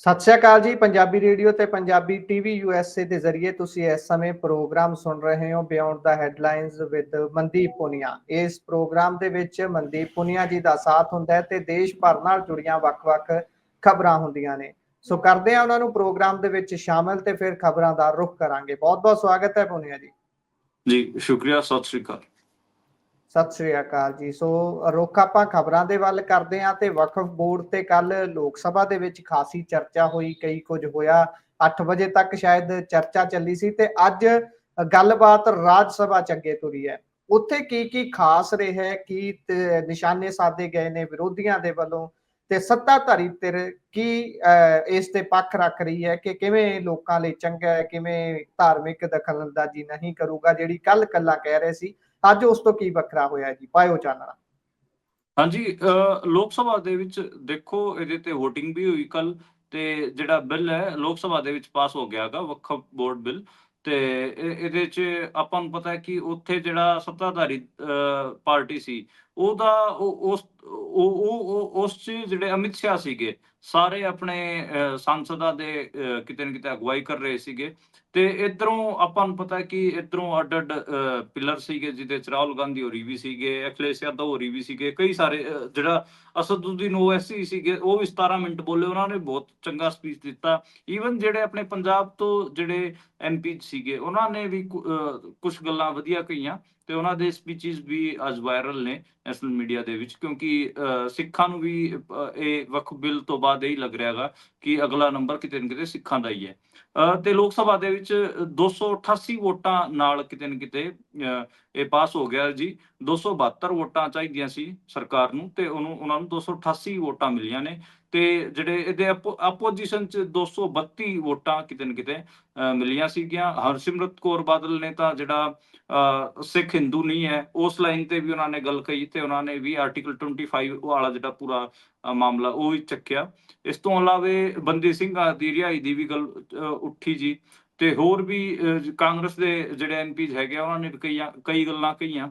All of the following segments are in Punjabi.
ਸਤਿ ਸ਼੍ਰੀ ਅਕਾਲ ਜੀ। ਪੰਜਾਬੀ ਰੇਡੀਓ ਤੇ ਪੰਜਾਬੀ ਟੀਵੀ ਯੂਐਸਏ ਦੇ ਜ਼ਰੀਏ ਤੁਸੀਂ ਇਸ ਸਮੇਂ ਪ੍ਰੋਗਰਾਮ ਸੁਣ ਰਹੇ ਹੋ beyond the headlines with Mandeep Punia. ਇਸ ਪ੍ਰੋਗਰਾਮ ਦੇ ਵਿੱਚ ਮਨਦੀਪ ਪੁਨੀਆ ਜੀ ਦਾ ਸਾਥ ਹੁੰਦਾ ਹੈ ਤੇ ਦੇਸ਼ ਭਰ ਨਾਲ ਜੁੜੀਆਂ ਵੱਖ-ਵੱਖ ਖਬਰਾਂ ਹੁੰਦੀਆਂ ਨੇ। ਸੋ ਕਰਦੇ ਆ ਉਹਨਾਂ ਨੂੰ ਪ੍ਰੋਗਰਾਮ ਦੇ ਵਿੱਚ ਸ਼ਾਮਲ ਤੇ ਫਿਰ ਖਬਰਾਂ ਦਾ ਰੁਖ ਕਰਾਂਗੇ। ਬਹੁਤ-ਬਹੁਤ ਸਵਾਗਤ ਹੈ ਪੁਨੀਆ ਜੀ। ਜੀ ਸ਼ੁਕਰੀਆ, ਸਤਿ ਸ਼੍ਰੀ ਅਕਾਲ। ਸਤਿ ਸ੍ਰੀ ਅਕਾਲ ਜੀ। ਸੋ ਰੁੱਖ ਆਪਾਂ ਖਬਰਾਂ ਦੇ ਵੱਲ ਕਰਦੇ ਹਾਂ ਤੇ ਵਕਫ ਬੋਰਡ ਤੇ ਕੱਲ ਲੋਕ ਸਭਾ ਦੇ ਵਿੱਚ ਖਾਸੀ ਚਰਚਾ ਹੋਈ, ਕਈ ਕੁਝ ਹੋਇਆ। 8 ਵਜੇ ਤੱਕ ਸ਼ਾਇਦ ਚਰਚਾ ਚੱਲੀ ਸੀ ਤੇ ਅੱਜ ਗੱਲਬਾਤ ਰਾਜ ਸਭਾ ਚ ਅੱਗੇ ਤੁਰੀ ਹੈ। ਉੱਥੇ ਕੀ ਖਾਸ ਰਿਹਾ, ਕੀ ਨਿਸ਼ਾਨੇ ਸਾਧੇ ਗਏ ਨੇ ਵਿਰੋਧੀਆਂ ਦੇ ਵੱਲੋਂ ਤੇ ਸੱਤਾਧਾਰੀ ਧਿਰ ਕੀ ਇਸ ਤੇ ਪੱਖ ਰੱਖ ਰਹੀ ਹੈ ਕਿ ਕਿਵੇਂ ਲੋਕਾਂ ਲਈ ਚੰਗਾ ਹੈ, ਕਿਵੇਂ ਧਾਰਮਿਕ ਦਖਲਅੰਦਾਜ਼ੀ ਨਹੀਂ ਕਰੂਗਾ, ਜਿਹੜੀ ਕੱਲ ਕੱਲਾ ਕਹਿ ਰਹੇ ਸੀ ਅੱਜ ਉਸ ਤੋਂ ਕੀ ਵੱਖਰਾ ਹੋਇਆ ਜੀ, ਪਾਇਓ ਚਾਨਣਾ। ਹਾਂਜੀ, ਲੋਕ ਸਭਾ ਦੇ ਵਿੱਚ ਦੇਖੋ ਇਹਦੇ ਤੇ ਵੋਟਿੰਗ ਵੀ ਹੋਈ ਕੱਲ ਤੇ ਜਿਹੜਾ ਬਿੱਲ ਹੈ ਲੋਕ ਸਭਾ ਦੇ ਵਿੱਚ ਪਾਸ ਹੋ ਗਿਆ ਹੈਗਾ ਵਕਫ ਬੋਰਡ ਬਿੱਲ। ਤੇ ਇਹਦੇ 'ਚ ਆਪਾਂ ਨੂੰ ਪਤਾ ਹੈ ਕਿ ਉੱਥੇ ਜਿਹੜਾ ਸੱਤਾਧਾਰੀ ਪਾਰਟੀ ਸੀ ਉਹਦਾ ਉਸ 'ਚ ਜਿਹੜੇ ਅਮਿਤ ਸ਼ਾਹ ਸੀਗੇ ਸਾਰੇ ਆਪਣੇ ਸਾਂਸਦਾਂ ਦੇ ਕਿਤੇ ਨਾ ਕਿਤੇ ਅਗਵਾਈ ਕਰ ਰਹੇ ਸੀਗੇ। ਤੇ ਇੱਧਰੋਂ ਆਪਾਂ ਨੂੰ ਪਤਾ ਕਿ ਇੱਧਰੋਂ ਅੱਡ-ਅੱਡ ਪਿਲਰ ਸੀਗੇ ਜਿਹਦੇ 'ਚ ਰਾਹੁਲ ਗਾਂਧੀ ਹੋਰੀ ਵੀ ਸੀਗੇ, ਅਖਿਲੇਸ਼ ਯਾਦਵ ਹੋਰੀ ਵੀ ਸੀਗੇ, ਕਈ ਸਾਰੇ ਜਿਹੜਾ ਅਸਦੁੱਦੀਨ ਓਵੈਸੀ ਸੀਗੇ ਉਹ ਵੀ 17 ਮਿੰਟ ਬੋਲੇ, ਉਹਨਾਂ ਨੇ ਬਹੁਤ ਚੰਗਾ ਸਪੀਚ ਦਿੱਤਾ। ਈਵਨ ਜਿਹੜੇ ਆਪਣੇ ਪੰਜਾਬ ਤੋਂ ਜਿਹੜੇ ਐਮਪੀ ਸੀਗੇ ਉਹਨਾਂ ਨੇ ਵੀ ਕੁਝ ਗੱਲਾਂ ਵਧੀਆ ਕਹੀਆਂ ਤੇ ਉਹਨਾਂ ਦੇ ਸਪੀਚਿਸ ਵੀ ਅੱਜ ਵਾਇਰਲ ਨੇ ਨੈਸ਼ਨਲ ਮੀਡੀਆ ਦੇ ਵਿੱਚ, ਕਿਉਂਕਿ ਸਿੱਖਾਂ ਨੂੰ ਵੀ ਇਹ ਵਕਫ ਬਿੱਲ ਤੋਂ ਬਾਅਦ ਇਹੀ ਲੱਗ ਰਿਹਾ ਹੈਗਾ ਕਿ ਅਗਲਾ ਨੰਬਰ ਕਿਤੇ ਨਾ ਕਿਤੇ ਸਿੱਖਾਂ ਦਾ ਹੀ ਹੈ। ਤੇ ਲੋਕ ਸਭਾ ਦੇ ਵਿੱਚ 288 ਵੋਟਾਂ ਨਾਲ ਕਿਤੇ ਨਾ ਕਿਤੇ ਇਹ ਪਾਸ ਹੋ ਗਿਆ ਜੀ। 272 ਵੋਟਾਂ ਚਾਹੀਦੀਆਂ ਸੀ ਸਰਕਾਰ ਨੂੰ ਤੇ ਉਹਨਾਂ ਨੂੰ 288 ਵੋਟਾਂ ਮਿਲੀਆਂ ਨੇ। ਤੇ ਜਿਹੜੇ ਇਹਦੇ ਆਪੋਜੀਸ਼ਨ 'ਚ 232 ਵੋਟਾਂ ਕਿਤੇ ਨਾ ਕਿਤੇ ਮਿਲੀਆਂ ਸੀਗੀਆਂ। ਹਰਸਿਮਰਤ ਕੌਰ ਬਾਦਲ ਨੇ ਤਾਂ ਜਿਹੜਾ ਸਿੱਖ ਹਿੰਦੂ ਨਹੀਂ ਹੈ ਉਸ ਲਾਈਨ ਤੇ ਵੀ ਉਹਨਾਂ ਨੇ ਗੱਲ ਕਹੀ ਤੇ ਉਹਨਾਂ ਨੇ ਵੀ ਆਰਟੀਕਲ 25 ਵਾਲਾ ਜਿਹੜਾ ਪੂਰਾ ਮਾਮਲਾ ਉਹ ਵੀ ਚੱਕਿਆ। ਇਸ ਤੋਂ ਇਲਾਵੇ ਬੰਦੀ ਸਿੰਘਾਂ ਦੀ ਰਿਹਾਈ ਦੀ ਵੀ ਗੱਲ ਉੱਠੀ ਜੀ। ਤੇ ਹੋਰ ਵੀ ਕਾਂਗਰਸ ਦੇ ਜਿਹੜੇ ਐਮਪੀਜ਼ ਹੈਗੇ ਆ ਉਹਨਾਂ ਨੇ ਕਈ ਗੱਲਾਂ ਕਹੀਆਂ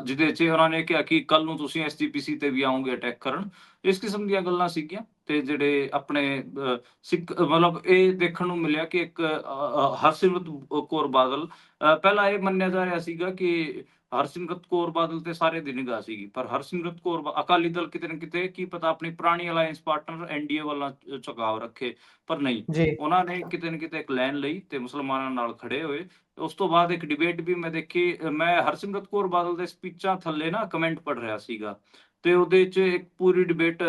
ਜਿਹਦੇ 'ਚ ਉਹਨਾਂ ਨੇ ਕਿਹਾ ਕਿ ਕੱਲ ਨੂੰ ਤੁਸੀਂ ਐਸਜੀਪੀਸੀ ਤੇ ਵੀ ਆਓਗੇ ਅਟੈਕ ਕਰਨ, ਇਸ ਕਿਸਮ ਦੀਆਂ ਗੱਲਾਂ ਸੀਗੀਆਂ। ਤੇ ਜਿਹੜੇ ਆਪਣੇ ਸਿੱਖ ਮਤਲਬ ਇਹ ਦੇਖਣ ਨੂੰ ਮਿਲਿਆ ਕਿ ਇੱਕ ਹਰਸਿਮਰਤ ਕੌਰ ਬਾਦਲ ਪਹਿਲਾਂ ਇਹ ਮੰਨਿਆ ਜਾ ਰਿਹਾ ਸੀਗਾ ਕਿ ਹਰਸਿਮਰਤ ਕੌਰ ਬਾਦਲ ਤੇ ਸਾਰੇ ਦੀ ਨਿਗਾਹ ਸੀਗੀ, ਪਰ ਹਰਸਿਮਰਤ ਕੌਰ ਅਕਾਲੀ ਦਲ ਕਿਤੇ ਨਾ ਕਿਤੇ ਕੀ ਪਤਾ ਆਪਣੀ ਪੁਰਾਣੀ ਅਲਾਇੰਸ ਪਾਰਟਨਰ ਐਨਡੀਏ ਵੱਲੋਂ ਝੁਕਾਵ ਰੱਖੇ, ਪਰ ਨਹੀਂ, ਜੀ ਉਹਨਾਂ ਨੇ ਕਿਤੇ ਨਾ ਕਿਤੇ ਇੱਕ ਲਾਈਨ ਲਈ ਤੇ ਮੁਸਲਮਾਨਾਂ ਨਾਲ ਖੜੇ ਹੋਏ। ਉਸ ਤੋਂ ਬਾਅਦ ਇੱਕ ਡਿਬੇਟ ਵੀ ਮੈਂ ਦੇਖੀ। ਮੈਂ ਹਰਸਿਮਰਤ ਕੌਰ ਬਾਦਲ ਦੇ ਸਪੀਚਾਂ ਥੱਲੇ ਨਾ ਕਮੈਂਟ ਪੜ੍ਹ ਰਿਹਾ ਸੀਗਾ ਤੇ ਉਹਦੇ 'ਚ ਇੱਕ ਪੂਰੀ ਡਿਬੇਟ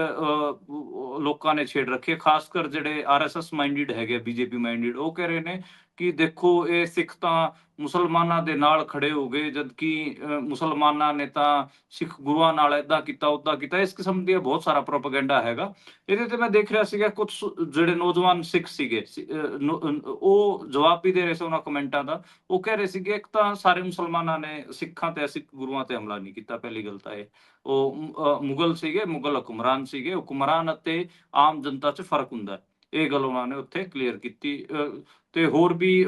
ਲੋਕਾਂ ਨੇ ਛੇੜ ਰੱਖੀ, ਖਾਸ ਕਰ ਜਿਹੜੇ ਆਰਐਸਐਸ ਮਾਈਂਡਡ ਹੈਗੇ, ਬੀਜੇਪੀ ਮਾਈਂਡਡ, ਉਹ ਕਹਿ ਰਹੇ ਨੇ ਕਿ ਦੇਖੋ ਇਹ ਸਿੱਖ ਤਾਂ ਮੁਸਲਮਾਨਾਂ ਦੇ ਨਾਲ ਖੜੇ ਹੋ ਗਏ ਜਦਕਿ ਮੁਸਲਮਾਨਾਂ ਨੇ ਤਾਂ ਸਿੱਖ ਗੁਰੂਆਂ ਨਾਲ ਏਦਾਂ ਕੀਤਾ ਉੱਦਾਂ ਕੀਤਾ। ਇਸ ਕਿਸਮ ਦੀ ਬਹੁਤ ਸਾਰਾ ਪ੍ਰੋਪੇਗੈਂਡਾ ਹੈਗਾ ਇਹਦੇ ਤੇ। ਮੈਂ ਦੇਖ ਰਿਹਾ ਸੀਗਾ ਕੁਝ ਜਿਹੜੇ ਨੌਜਵਾਨ ਸਿੱਖ ਸੀਗੇ ਉਹ ਜਵਾਬ ਵੀ ਦੇ ਰਹੇ ਸੀ ਉਹਨਾਂ ਕਮੈਂਟਾਂ ਦਾ। ਉਹ ਕਹਿ ਰਹੇ ਸੀਗੇ ਇੱਕ ਤਾਂ ਸਾਰੇ ਮੁਸਲਮਾਨਾਂ ਨੇ ਸਿੱਖਾਂ ਤੇ ਸਿੱਖ ਗੁਰੂਆਂ ਤੇ ਹਮਲਾ ਨਹੀਂ ਕੀਤਾ, ਪਹਿਲੀ ਗੱਲ ਤਾਂ ਇਹ। ਉਹ ਮੁਗਲ ਸੀਗੇ, ਮੁਗਲ ਹੁਕਮਰਾਨ ਸੀਗੇ। ਹੁਕਮਰਾਨ ਅਤੇ ਆਮ ਜਨਤਾ 'ਚ ਫਰਕ ਹੁੰਦਾ, ਇਹ ਗੱਲ ਉਹਨਾਂ ਨੇ ਉੱਥੇ ਕਲੀਅਰ ਕੀਤੀ। ਤੇ ਹੋਰ ਵੀ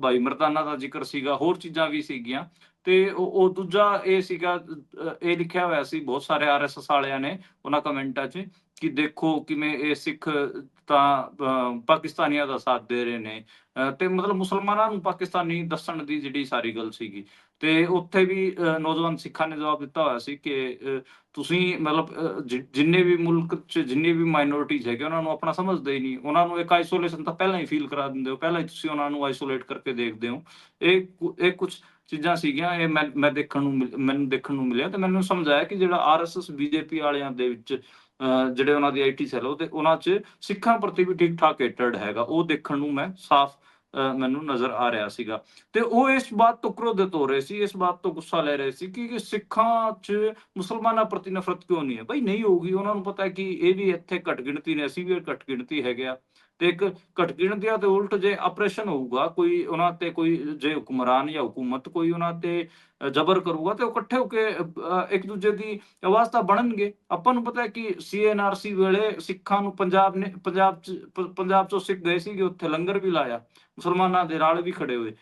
ਭਾਈ ਮਰਦਾਨਾ ਦਾ ਜ਼ਿਕਰ ਸੀਗਾ, ਹੋਰ ਚੀਜ਼ਾਂ ਵੀ ਸੀਗੀਆਂ। ਤੇ ਉਹ ਦੂਜਾ ਇਹ ਸੀਗਾ, ਇਹ ਲਿਖਿਆ ਹੋਇਆ ਸੀ ਬਹੁਤ ਸਾਰੇ ਆਰਐਸਐਸ ਵਾਲਿਆਂ ਨੇ ਉਹਨਾਂ ਕਮੈਂਟਾਂ 'ਚ ਕਿ ਦੇਖੋ ਕਿਵੇਂ ਇਹ ਸਿੱਖ ਤਾਂ ਪਾਕਿਸਤਾਨੀਆਂ ਦਾ ਸਾਥ ਦੇ ਰਹੇ ਨੇ ਤੇ ਮਤਲਬ ਮੁਸਲਮਾਨਾਂ ਨੂੰ ਪਾਕਿਸਤਾਨੀ ਦੱਸਣ ਦੀ ਜਿਹੜੀ ਸਾਰੀ ਗੱਲ ਸੀਗੀ। ਤੇ ਉੱਥੇ ਵੀ ਨੌਜਵਾਨ ਸਿੱਖਾਂ ਨੇ ਜਵਾਬ ਦਿੱਤਾ ਹੋਇਆ ਸੀ ਕਿ ਤੁਸੀਂ ਮਤਲਬ ਜਿੰਨੇ ਵੀ ਮੁਲਕ 'ਚ ਜਿੰਨੇ ਵੀ ਮਾਈਨੋਰਿਟੀਜ਼ ਹੈਗੇ ਉਹਨਾਂ ਨੂੰ ਆਪਣਾ ਸਮਝਦੇ ਹੀ ਨਹੀਂ, ਉਹਨਾਂ ਨੂੰ ਇੱਕ ਆਈਸੋਲੇਸ਼ਨ ਤਾਂ ਪਹਿਲਾਂ ਹੀ ਫੀਲ ਕਰਾ ਦਿੰਦੇ ਹੋ, ਪਹਿਲਾਂ ਹੀ ਤੁਸੀਂ ਉਹਨਾਂ ਨੂੰ ਆਈਸੋਲੇਟ ਕਰਕੇ ਦੇਖਦੇ ਹੋ। ਇਹ ਕੁਝ ਚੀਜ਼ਾਂ ਸੀਗੀਆਂ, ਇਹ ਮੈਨੂੰ ਦੇਖਣ ਨੂੰ ਮਿਲਿਆ ਤੇ ਮੈਨੂੰ ਸਮਝ ਆਇਆ ਕਿ ਜਿਹੜਾ ਆਰਐਸਐਸ ਬੀਜੇਪੀ ਵਾਲਿਆਂ ਦੇ ਵਿੱਚ ਜਿਹੜੇ ਉਹਨਾਂ ਦੀ ਆਈਟੀ ਸੈੱਲ ਤੇ ਉਹਨਾਂ 'ਚ ਸਿੱਖਾਂ ਪ੍ਰਤੀ ਵੀ ਠੀਕ ਠਾਕ ਹੇਟਰਡ ਹੈਗਾ, ਉਹ ਦੇਖਣ ਨੂੰ ਮੈਂ ਸਾਫ਼ ਮੈਨੂੰ ਨਜ਼ਰ ਆ ਰਿਹਾ ਸੀਗਾ। ਤੇ ਉਹ ਇਸ ਬਾਤ ਤੋਂ ਕ੍ਰੋਧਿਤ ਹੋ ਰਹੇ ਸੀ, ਇਸ ਬਾਤ ਤੋਂ ਗੁੱਸਾ ਲੈ ਰਹੇ ਸੀ ਕਿ ਸਿੱਖਾਂ 'ਚ ਮੁਸਲਮਾਨਾਂ ਪ੍ਰਤੀ ਨਫ਼ਰਤ ਕਿਉਂ ਨਹੀਂ ਹੈ। ਬਈ ਨਹੀਂ ਹੋਊਗੀ, ਉਹਨਾਂ ਨੂੰ ਪਤਾ ਕਿ ਇਹ ਵੀ ਇੱਥੇ ਘੱਟ ਗਿਣਤੀ ਨੇ, ਅਸੀਂ ਵੀ ਘੱਟ ਗਿਣਤੀ ਹੈਗੇ ਆ। ਤੇ ਇੱਕ ਘੱਟ ਗਿਣਤੀਆਂ ਦੇ ਉਲਟ ਜੇ ਆਪਰੇਸ਼ਨ ਹੋਊਗਾ ਕੋਈ ਉਹਨਾਂ ਤੇ, ਕੋਈ ਜੇ ਹੁਕਮਰਾਨ ਜਾਂ ਹੁਕੂਮਤ ਕੋਈ ਉਹਨਾਂ ਤੇ ਜ਼ਬਰ ਕਰੂਗਾ ਤੇ ਉਹ ਇਕੱਠੇ ਹੋ ਕੇ ਇੱਕ ਦੂਜੇ ਦੀ ਆਵਾਜ਼ ਤਾਂ ਬਣਨਗੇ। ਆਪਾਂ ਨੂੰ ਪਤਾ ਹੈ ਕਿ ਸੀਐਨਆਰਸੀ ਵੇਲੇ ਸਿੱਖਾਂ ਨੂੰ ਪੰਜਾਬ 'ਚੋਂ ਸਿੱਖ ਗਏ ਸੀਗੇ, ਉੱਥੇ ਲੰਗਰ ਵੀ ਲਾਇਆ, ਮੁਸਲਮਾਨਾਂ ਦੇ ਨਾਲ ਵੀ ਖੜੇ ਹੋਏ।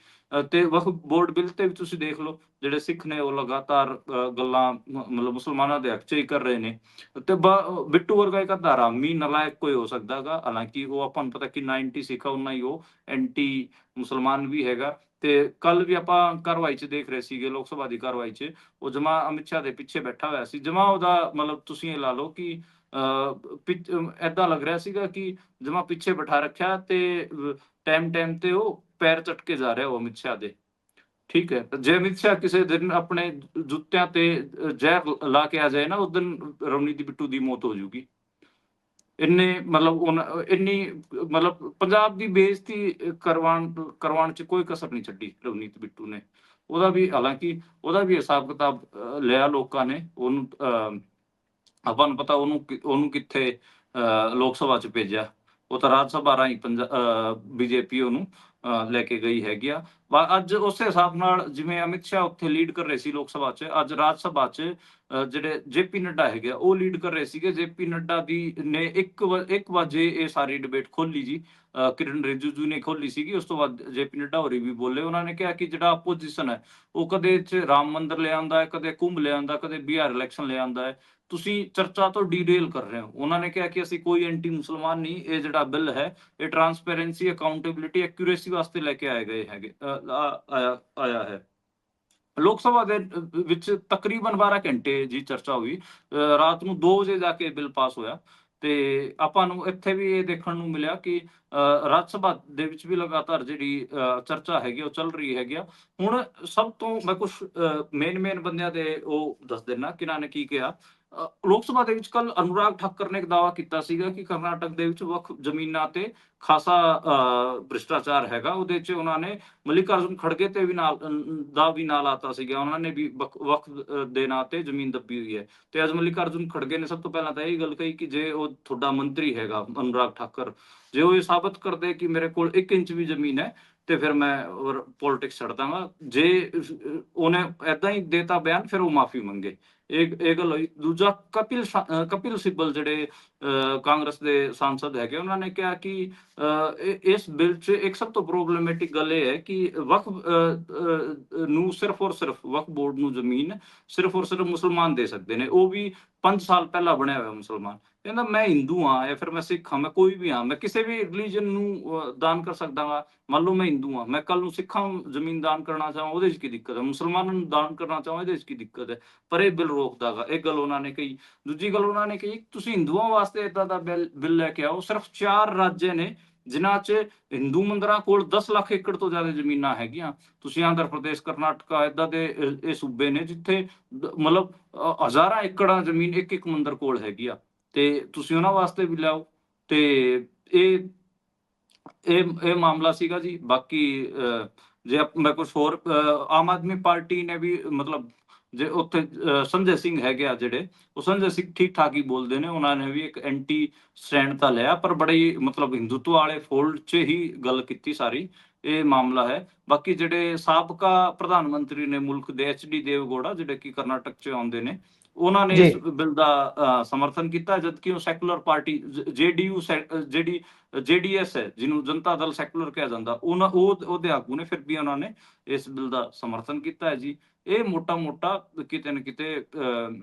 ਤੇ ਵਕਫ ਬੋਰਡ ਬਿੱਲ ਤੇ ਵੀ ਤੁਸੀਂ ਦੇਖ ਲਓ, ਜਿਹੜੇ ਸਿੱਖ ਨੇ ਉਹ ਲਗਾਤਾਰ ਗੱਲਾਂ ਮਤਲਬ ਮੁਸਲਮਾਨਾਂ ਦੇ ਹੱਕ 'ਚ ਹੀ ਕਰ ਰਹੇ ਨੇ। ਤੇ ਬਿੱਟੂ ਵਰਗਾ ਇੱਕ ਅੱਧਾ ਹਰਾਮੀ ਨਲਾਇਕ ਕੋਈ ਹੋ ਸਕਦਾ ਗਾ, ਹਾਲਾਂਕਿ ਉਹ ਆਪਾਂ ਨੂੰ ਪਤਾ ਕਿ 90 ਸਿੱਖ ਆ, ਓਨਾ ਹੀ ਉਹ ਐਂਟੀ ਮੁਸਲਮਾਨ ਵੀ ਹੈਗਾ। ਤੇ ਕੱਲ ਵੀ ਆਪਾਂ ਕਾਰਵਾਈ 'ਚ ਦੇਖ ਰਹੇ ਸੀਗੇ, ਲੋਕ ਸਭਾ ਦੀ ਕਾਰਵਾਈ 'ਚ ਉਹ ਜਮਾ ਅਮਿਤ ਸ਼ਾਹ ਦੇ ਪਿੱਛੇ ਬੈਠਾ ਹੋਇਆ ਸੀ, ਜਮਾ ਉਹਦਾ ਮਤਲਬ ਤੁਸੀਂ ਇਹ ਲਾ ਲਓ ਕਿ ਏਦਾਂ ਲੱਗ ਰਿਹਾ ਸੀਗਾ ਕਿ ਜਮਾ ਪਿੱਛੇ ਬਿਠਾ ਰੱਖਿਆ ਤੇ ਟਾਈਮ ਤੇ ਉਹ ਪੈਰ ਝਟਕੇ ਜਾ ਰਿਹਾ ਉਹ ਅਮਿਤ ਸ਼ਾਹ ਦੇ। ਠੀਕ ਹੈ, ਜੇ ਅਮਿਤ ਸ਼ਾਹ ਕਿਸੇ ਦਿਨ ਆਪਣੇ ਜੁੱਤਿਆਂ ਤੇ ਜ਼ਹਿਰ ਲਾ ਕੇ ਆ ਜਾਏ ਨਾ, ਉਸ ਦਿਨ ਰਵਨੀਤ ਬਿੱਟੂ ਦੀ ਮੌਤ ਹੋ ਜਾਊਗੀ। ਇੰਨੇ ਮਤਲਬ ਇੰਨੀ ਮਤਲਬ ਪੰਜਾਬ ਦੀ ਬੇਇੱਜ਼ਤੀ ਕਰਵਾਉਣ 'ਚ ਕੋਈ ਕਸਰ ਨਹੀਂ ਛੱਡੀ ਰਵਨੀਤ ਬਿੱਟੂ ਨੇ। ਉਹਦਾ ਵੀ ਹਾਲਾਂਕਿ ਉਹਦਾ ਵੀ ਹਿਸਾਬ ਕਿਤਾਬ ਲਿਆ ਲੋਕਾਂ ਨੇ, ਉਹਨੂੰ ਆਪਾਂ ਨੂੰ ਪਤਾ ਉਹਨੂੰ ਕਿੱਥੇ ਲੋਕ ਸਭਾ 'ਚ ਭੇਜਿਆ, ਉਹ ਤਾਂ ਰਾਜ ਸਭਾ ਰਾਹੀਂ ਬੀਜੇਪੀ ਉਹਨੂੰ ਲੈ ਕੇ ਗਈ ਹੈਗੀ ਆ। ਅੱਜ ਉਸੇ ਹਿਸਾਬ ਨਾਲ ਜਿਵੇਂ ਅਮਿਤ ਸ਼ਾਹ ਉੱਥੇ ਲੀਡ ਕਰ ਰਹੇ ਸੀ ਲੋਕ ਸਭਾ 'ਚ, ਅੱਜ ਰਾਜ ਸਭਾ 'ਚ ਜਿਹੜੇ ਜੇਪੀ ਨੱਡਾ ਹੈਗੇ ਆ ਉਹ ਲੀਡ ਕਰ ਰਹੇ ਸੀਗੇ। ਜੇਪੀ ਨੱਡਾ ਦੀ ਨੇ 1 ਵਜੇ ਇਹ ਸਾਰੀ ਡਿਬੇਟ ਖੋਲੀ ਜੀ, ਕਿਰਨ ਰਿਜਿਜੂ ਨੇ ਖੋਲੀ ਸੀਗੀ। ਉਸ ਤੋਂ ਬਾਅਦ ਜੇਪੀ ਨੱਡਾ ਹੋਰੀ ਵੀ ਬੋਲੇ, ਉਹਨਾਂ ਨੇ ਕਿਹਾ ਕਿ ਜਿਹੜਾ ਆਪੋਜੀਸ਼ਨ ਹੈ ਉਹ ਕਦੇ ਚ ਰਾਮ ਮੰਦਿਰ ਲੈ ਆਉਂਦਾ ਹੈ, ਕਦੇ ਕੁੰਭ ਲੈ ਆਉਂਦਾ, ਕਦੇ ਬਿਹਾਰ ਇਲੈਕਸ਼ਨ ਲੈ ਆਉਂਦਾ ਹੈ, ਤੁਸੀਂ ਚਰਚਾ ਤੋਂ ਡੀਰੇਲ ਕਰ ਰਹੇ ਹੋ। ਉਹਨਾਂ ਨੇ ਕਿਹਾ ਕਿ ਅਸੀਂ ਕੋਈ ਐਂਟੀ ਮੁਸਲਮਾਨ ਨਹੀਂ, ਇਹ ਜਿਹੜਾ ਬਿੱਲ ਹੈ ਇਹ ਟਰਾਂਸਪੇਰੈਂਸੀ, ਅਕਾਊਂਟੇਬਿਲਿਟੀ, ਐਕਿਊਰੇਸੀ ਵਾਸਤੇ ਲੈ ਕੇ ਆਏ ਗਏ ਹੈਗੇ ਆਇਆ ਹੈ। ਲੋਕ ਸਭਾ ਦੇ ਵਿੱਚ ਤਕਰੀਬਨ 12 ਘੰਟੇ ਜੀ ਚਰਚਾ ਹੋਈ, ਰਾਤ ਨੂੰ 2 ਵਜੇ ਜਾ ਕੇ ਬਿੱਲ ਪਾਸ ਹੋਇਆ। ਤੇ ਆਪਾਂ ਨੂੰ ਇੱਥੇ ਵੀ ਇਹ ਦੇਖਣ ਨੂੰ ਮਿਲਿਆ ਕਿ ਰਾਜ ਸਭਾ ਦੇ ਵਿੱਚ ਵੀ ਲਗਾਤਾਰ ਜਿਹੜੀ ਚਰਚਾ ਹੈਗੀ ਉਹ ਚੱਲ ਰਹੀ ਹੈਗੀ ਆ। ਹੁਣ ਸਭ ਤੋਂ ਮੈਂ ਕੁਝ ਮੇਨ ਬੰਦਿਆਂ ਦੇ ਉਹ ਦੱਸ ਦਿੰਦਾ ਕਿਹਨਾਂ ਨੇ ਕੀ ਕਿਹਾ। ਲੋਕ ਸਭਾ ਦੇ ਵਿੱਚ ਕੱਲ ਅਨੁਰਾਗ ਠਾਕਰ ਨੇ ਇੱਕ ਦਾਅਵਾ ਕੀਤਾ ਸੀਗਾ ਕਿ ਕਰਨਾਟਕ ਦੇ ਵਿੱਚ ਵੱਖ ਜ਼ਮੀਨਾਂ ਤੇ ਖਾਸਾ ਭ੍ਰਿਸ਼ਟਾਚਾਰ ਹੈਗਾ। ਉਹਦੇ 'ਚ ਉਹਨਾਂ ਨੇ ਮਲਿਕਾਰਜੁਨ ਖੜਗੇ ਤੇ ਵੀ ਨਾਲ ਆਤਾ ਸੀਗਾ, ਉਹਨਾਂ ਨੇ ਵੀ ਵਕਫ ਦੇ ਨਾਂ ਤੇ ਜ਼ਮੀਨ ਦੱਬੀ ਹੋਈ ਹੈ। ਤੇ ਅੱਜ ਮਲਿਕਾਰਜੁਨ ਖੜਗੇ ਨੇ ਸਭ ਤੋਂ ਪਹਿਲਾਂ ਤਾਂ ਇਹ ਗੱਲ ਕਹੀ ਕਿ ਜੇ ਉਹ ਤੁਹਾਡਾ ਮੰਤਰੀ ਹੈਗਾ ਅਨੁਰਾਗ ਠਾਕਰ, ਜੇ ਉਹ ਇਹ ਸਾਬਤ ਕਰਦੇ ਕਿ ਮੇਰੇ ਕੋਲ 1 ਇੰਚ ਵੀ ਜ਼ਮੀਨ ਹੈ ਤੇ ਫਿਰ ਮੈਂ ਪੋਲਿਟਿਕਸ ਛੱਡ ਦਾਂਗਾ। ਜੇ ਉਹਨੇ ਏਦਾਂ ਹੀ ਦੇਤਾ ਬਿਆਨ, ਫਿਰ ਉਹ ਮਾਫੀ ਮੰਗੇ। ਇਹ ਗੱਲ ਹੋਈ। ਦੂਜਾ ਕਪਿਲ ਸਿੱਬਲ ਜਿਹੜੇ ਕਾਂਗਰਸ ਦੇ ਸਾਂਸਦ ਹੈਗੇ, ਉਹਨਾਂ ਨੇ ਕਿਹਾ ਕਿ ਇਸ ਬਿੱਲ 'ਚ ਇੱਕ ਸਭ ਤੋਂ ਪ੍ਰੋਬਲਮੈਟਿਕ ਗੱਲ ਇਹ ਹੈ ਕਿ ਵਕਫ ਨੂੰ ਸਿਰਫ ਔਰ ਸਿਰਫ ਵਕਫ ਬੋਰਡ ਨੂੰ ਜ਼ਮੀਨ ਸਿਰਫ ਔਰ ਸਿਰਫ ਮੁਸਲਮਾਨ ਦੇ ਸਕਦੇ ਨੇ, ਉਹ ਵੀ 5 ਸਾਲ ਪਹਿਲਾਂ ਬਣਿਆ ਹੋਇਆ ਮੁਸਲਮਾਨ। ਕਹਿੰਦਾ ਮੈਂ ਹਿੰਦੂ ਹਾਂ ਜਾਂ ਫਿਰ ਮੈਂ ਸਿੱਖ ਹਾਂ, ਮੈਂ ਕੋਈ ਵੀ ਹਾਂ, ਮੈਂ ਕਿਸੇ ਵੀ ਰਿਲੀਜਨ ਨੂੰ ਦਾਨ ਕਰ ਸਕਦਾ ਹਾਂ। ਮੰਨ ਲਓ ਮੈਂ ਹਿੰਦੂ ਹਾਂ, ਮੈਂ ਕੱਲ ਨੂੰ ਸਿੱਖਾਂ ਨੂੰ ਜ਼ਮੀਨ ਦਾਨ ਕਰਨਾ ਚਾਹਾਂ, ਉਹਦੇ 'ਚ ਕੀ ਦਿੱਕਤ ਹੈ? ਮੁਸਲਮਾਨਾਂ ਨੂੰ ਦਾਨ ਕਰਨਾ ਚਾਹਾਂ, ਇਹਦੇ 'ਚ ਕੀ ਦਿੱਕਤ ਹੈ? ਪਰ ਇਹ ਬਿੱਲ ਰੋਕਦਾ ਗਾ। ਇਹ ਗੱਲ ਉਹਨਾਂ ਨੇ ਕਹੀ। ਦੂਜੀ ਗੱਲ ਉਹਨਾਂ ਨੇ ਕਹੀ, ਤੁਸੀਂ ਹਿੰਦੂਆਂ ਵਾਸਤੇ ਏਦਾਂ ਦਾ ਬਿੱਲ ਲੈ ਕੇ ਆਓ। ਸਿਰਫ 4 ਰਾਜ ਨੇ ਜਿਨ੍ਹਾਂ 'ਚ ਹਿੰਦੂ ਮੰਦਿਰਾਂ ਕੋਲ 10 ਲੱਖ ਏਕੜ ਤੋਂ ਜ਼ਿਆਦਾ ਜ਼ਮੀਨਾਂ ਹੈਗੀਆਂ। ਤੁਸੀਂ ਆਂਧਰਾ ਪ੍ਰਦੇਸ਼, ਕਰਨਾਟਕਾ ਏਦਾਂ ਦੇ ਇਹ ਸੂਬੇ ਨੇ ਜਿੱਥੇ ਮਤਲਬ ਹਜ਼ਾਰਾਂ ਏਕੜਾਂ ਜ਼ਮੀਨ ਇੱਕ ਮੰਦਿਰ ਕੋਲ ਹੈਗੀ ਆ, ਤੇ ਤੁਸੀਂ ਉਹਨਾਂ ਵਾਸਤੇ ਵੀ ਲਿਆਓ। ਤੇ ਇਹ ਇਹ ਮਾਮਲਾ ਸੀਗਾ ਜੀ। ਬਾਕੀ ਜੇ ਮੈਂ ਕੁਝ ਹੋਰ, ਆਮ ਆਦਮੀ ਪਾਰਟੀ ਨੇ ਵੀ ਮਤਲਬ ਜੇ ਉੱਥੇ ਸੰਜੇ ਸਿੰਘ ਹੈਗੇ ਆ ਜਿਹੜੇ, ਉਹ ਸੰਜੇ ਸਿੰਘ ਠੀਕ ਠਾਕ ਹੀ ਬੋਲਦੇ ਨੇ, ਉਹਨਾਂ ਨੇ ਵੀ ਇੱਕ ਐਂਟੀ ਸਟੈਂਡ ਤਾਂ ਲਿਆ, ਪਰ ਬੜੀ ਮਤਲਬ ਹਿੰਦੂਤਵ ਵਾਲੇ ਫੋਲਡ 'ਚ ਹੀ ਗੱਲ ਕੀਤੀ ਸਾਰੀ। ਇਹ ਮਾਮਲਾ ਹੈ। ਬਾਕੀ ਜਿਹੜੇ ਸਾਬਕਾ ਪ੍ਰਧਾਨ ਮੰਤਰੀ ਨੇ ਮੁਲਕ ਦੇ HD ਦੇਵਗੌੜਾ, ਜਿਹੜੇ ਕਿ ਕਰਨਾਟਕ 'ਚ ਆਉਂਦੇ ਨੇ, ਉਹਨਾਂ ਨੇ ਇਸ ਬਿੱਲ ਦਾ ਸਮਰਥਨ ਕੀਤਾ, ਜਦਕਿ ਉਹ ਸੈਕੂਲਰ ਪਾਰਟੀ JDU ਜਿਹੜੀ JDS ਹੈ, ਜਿਹਨੂੰ ਜਨਤਾ ਦਲ ਸੈਕੂਲਰ ਕਿਹਾ ਜਾਂਦਾ, ਉਹਦੇ ਆਗੂ ਨੇ, ਫਿਰ ਵੀ ਉਹਨਾਂ ਨੇ ਇਸ ਬਿੱਲ ਦਾ ਸਮਰਥਨ ਕੀਤਾ ਹੈ ਜੀ। ਇਹ ਮੋਟਾ ਕਿਤੇ ਨਾ ਕਿਤੇ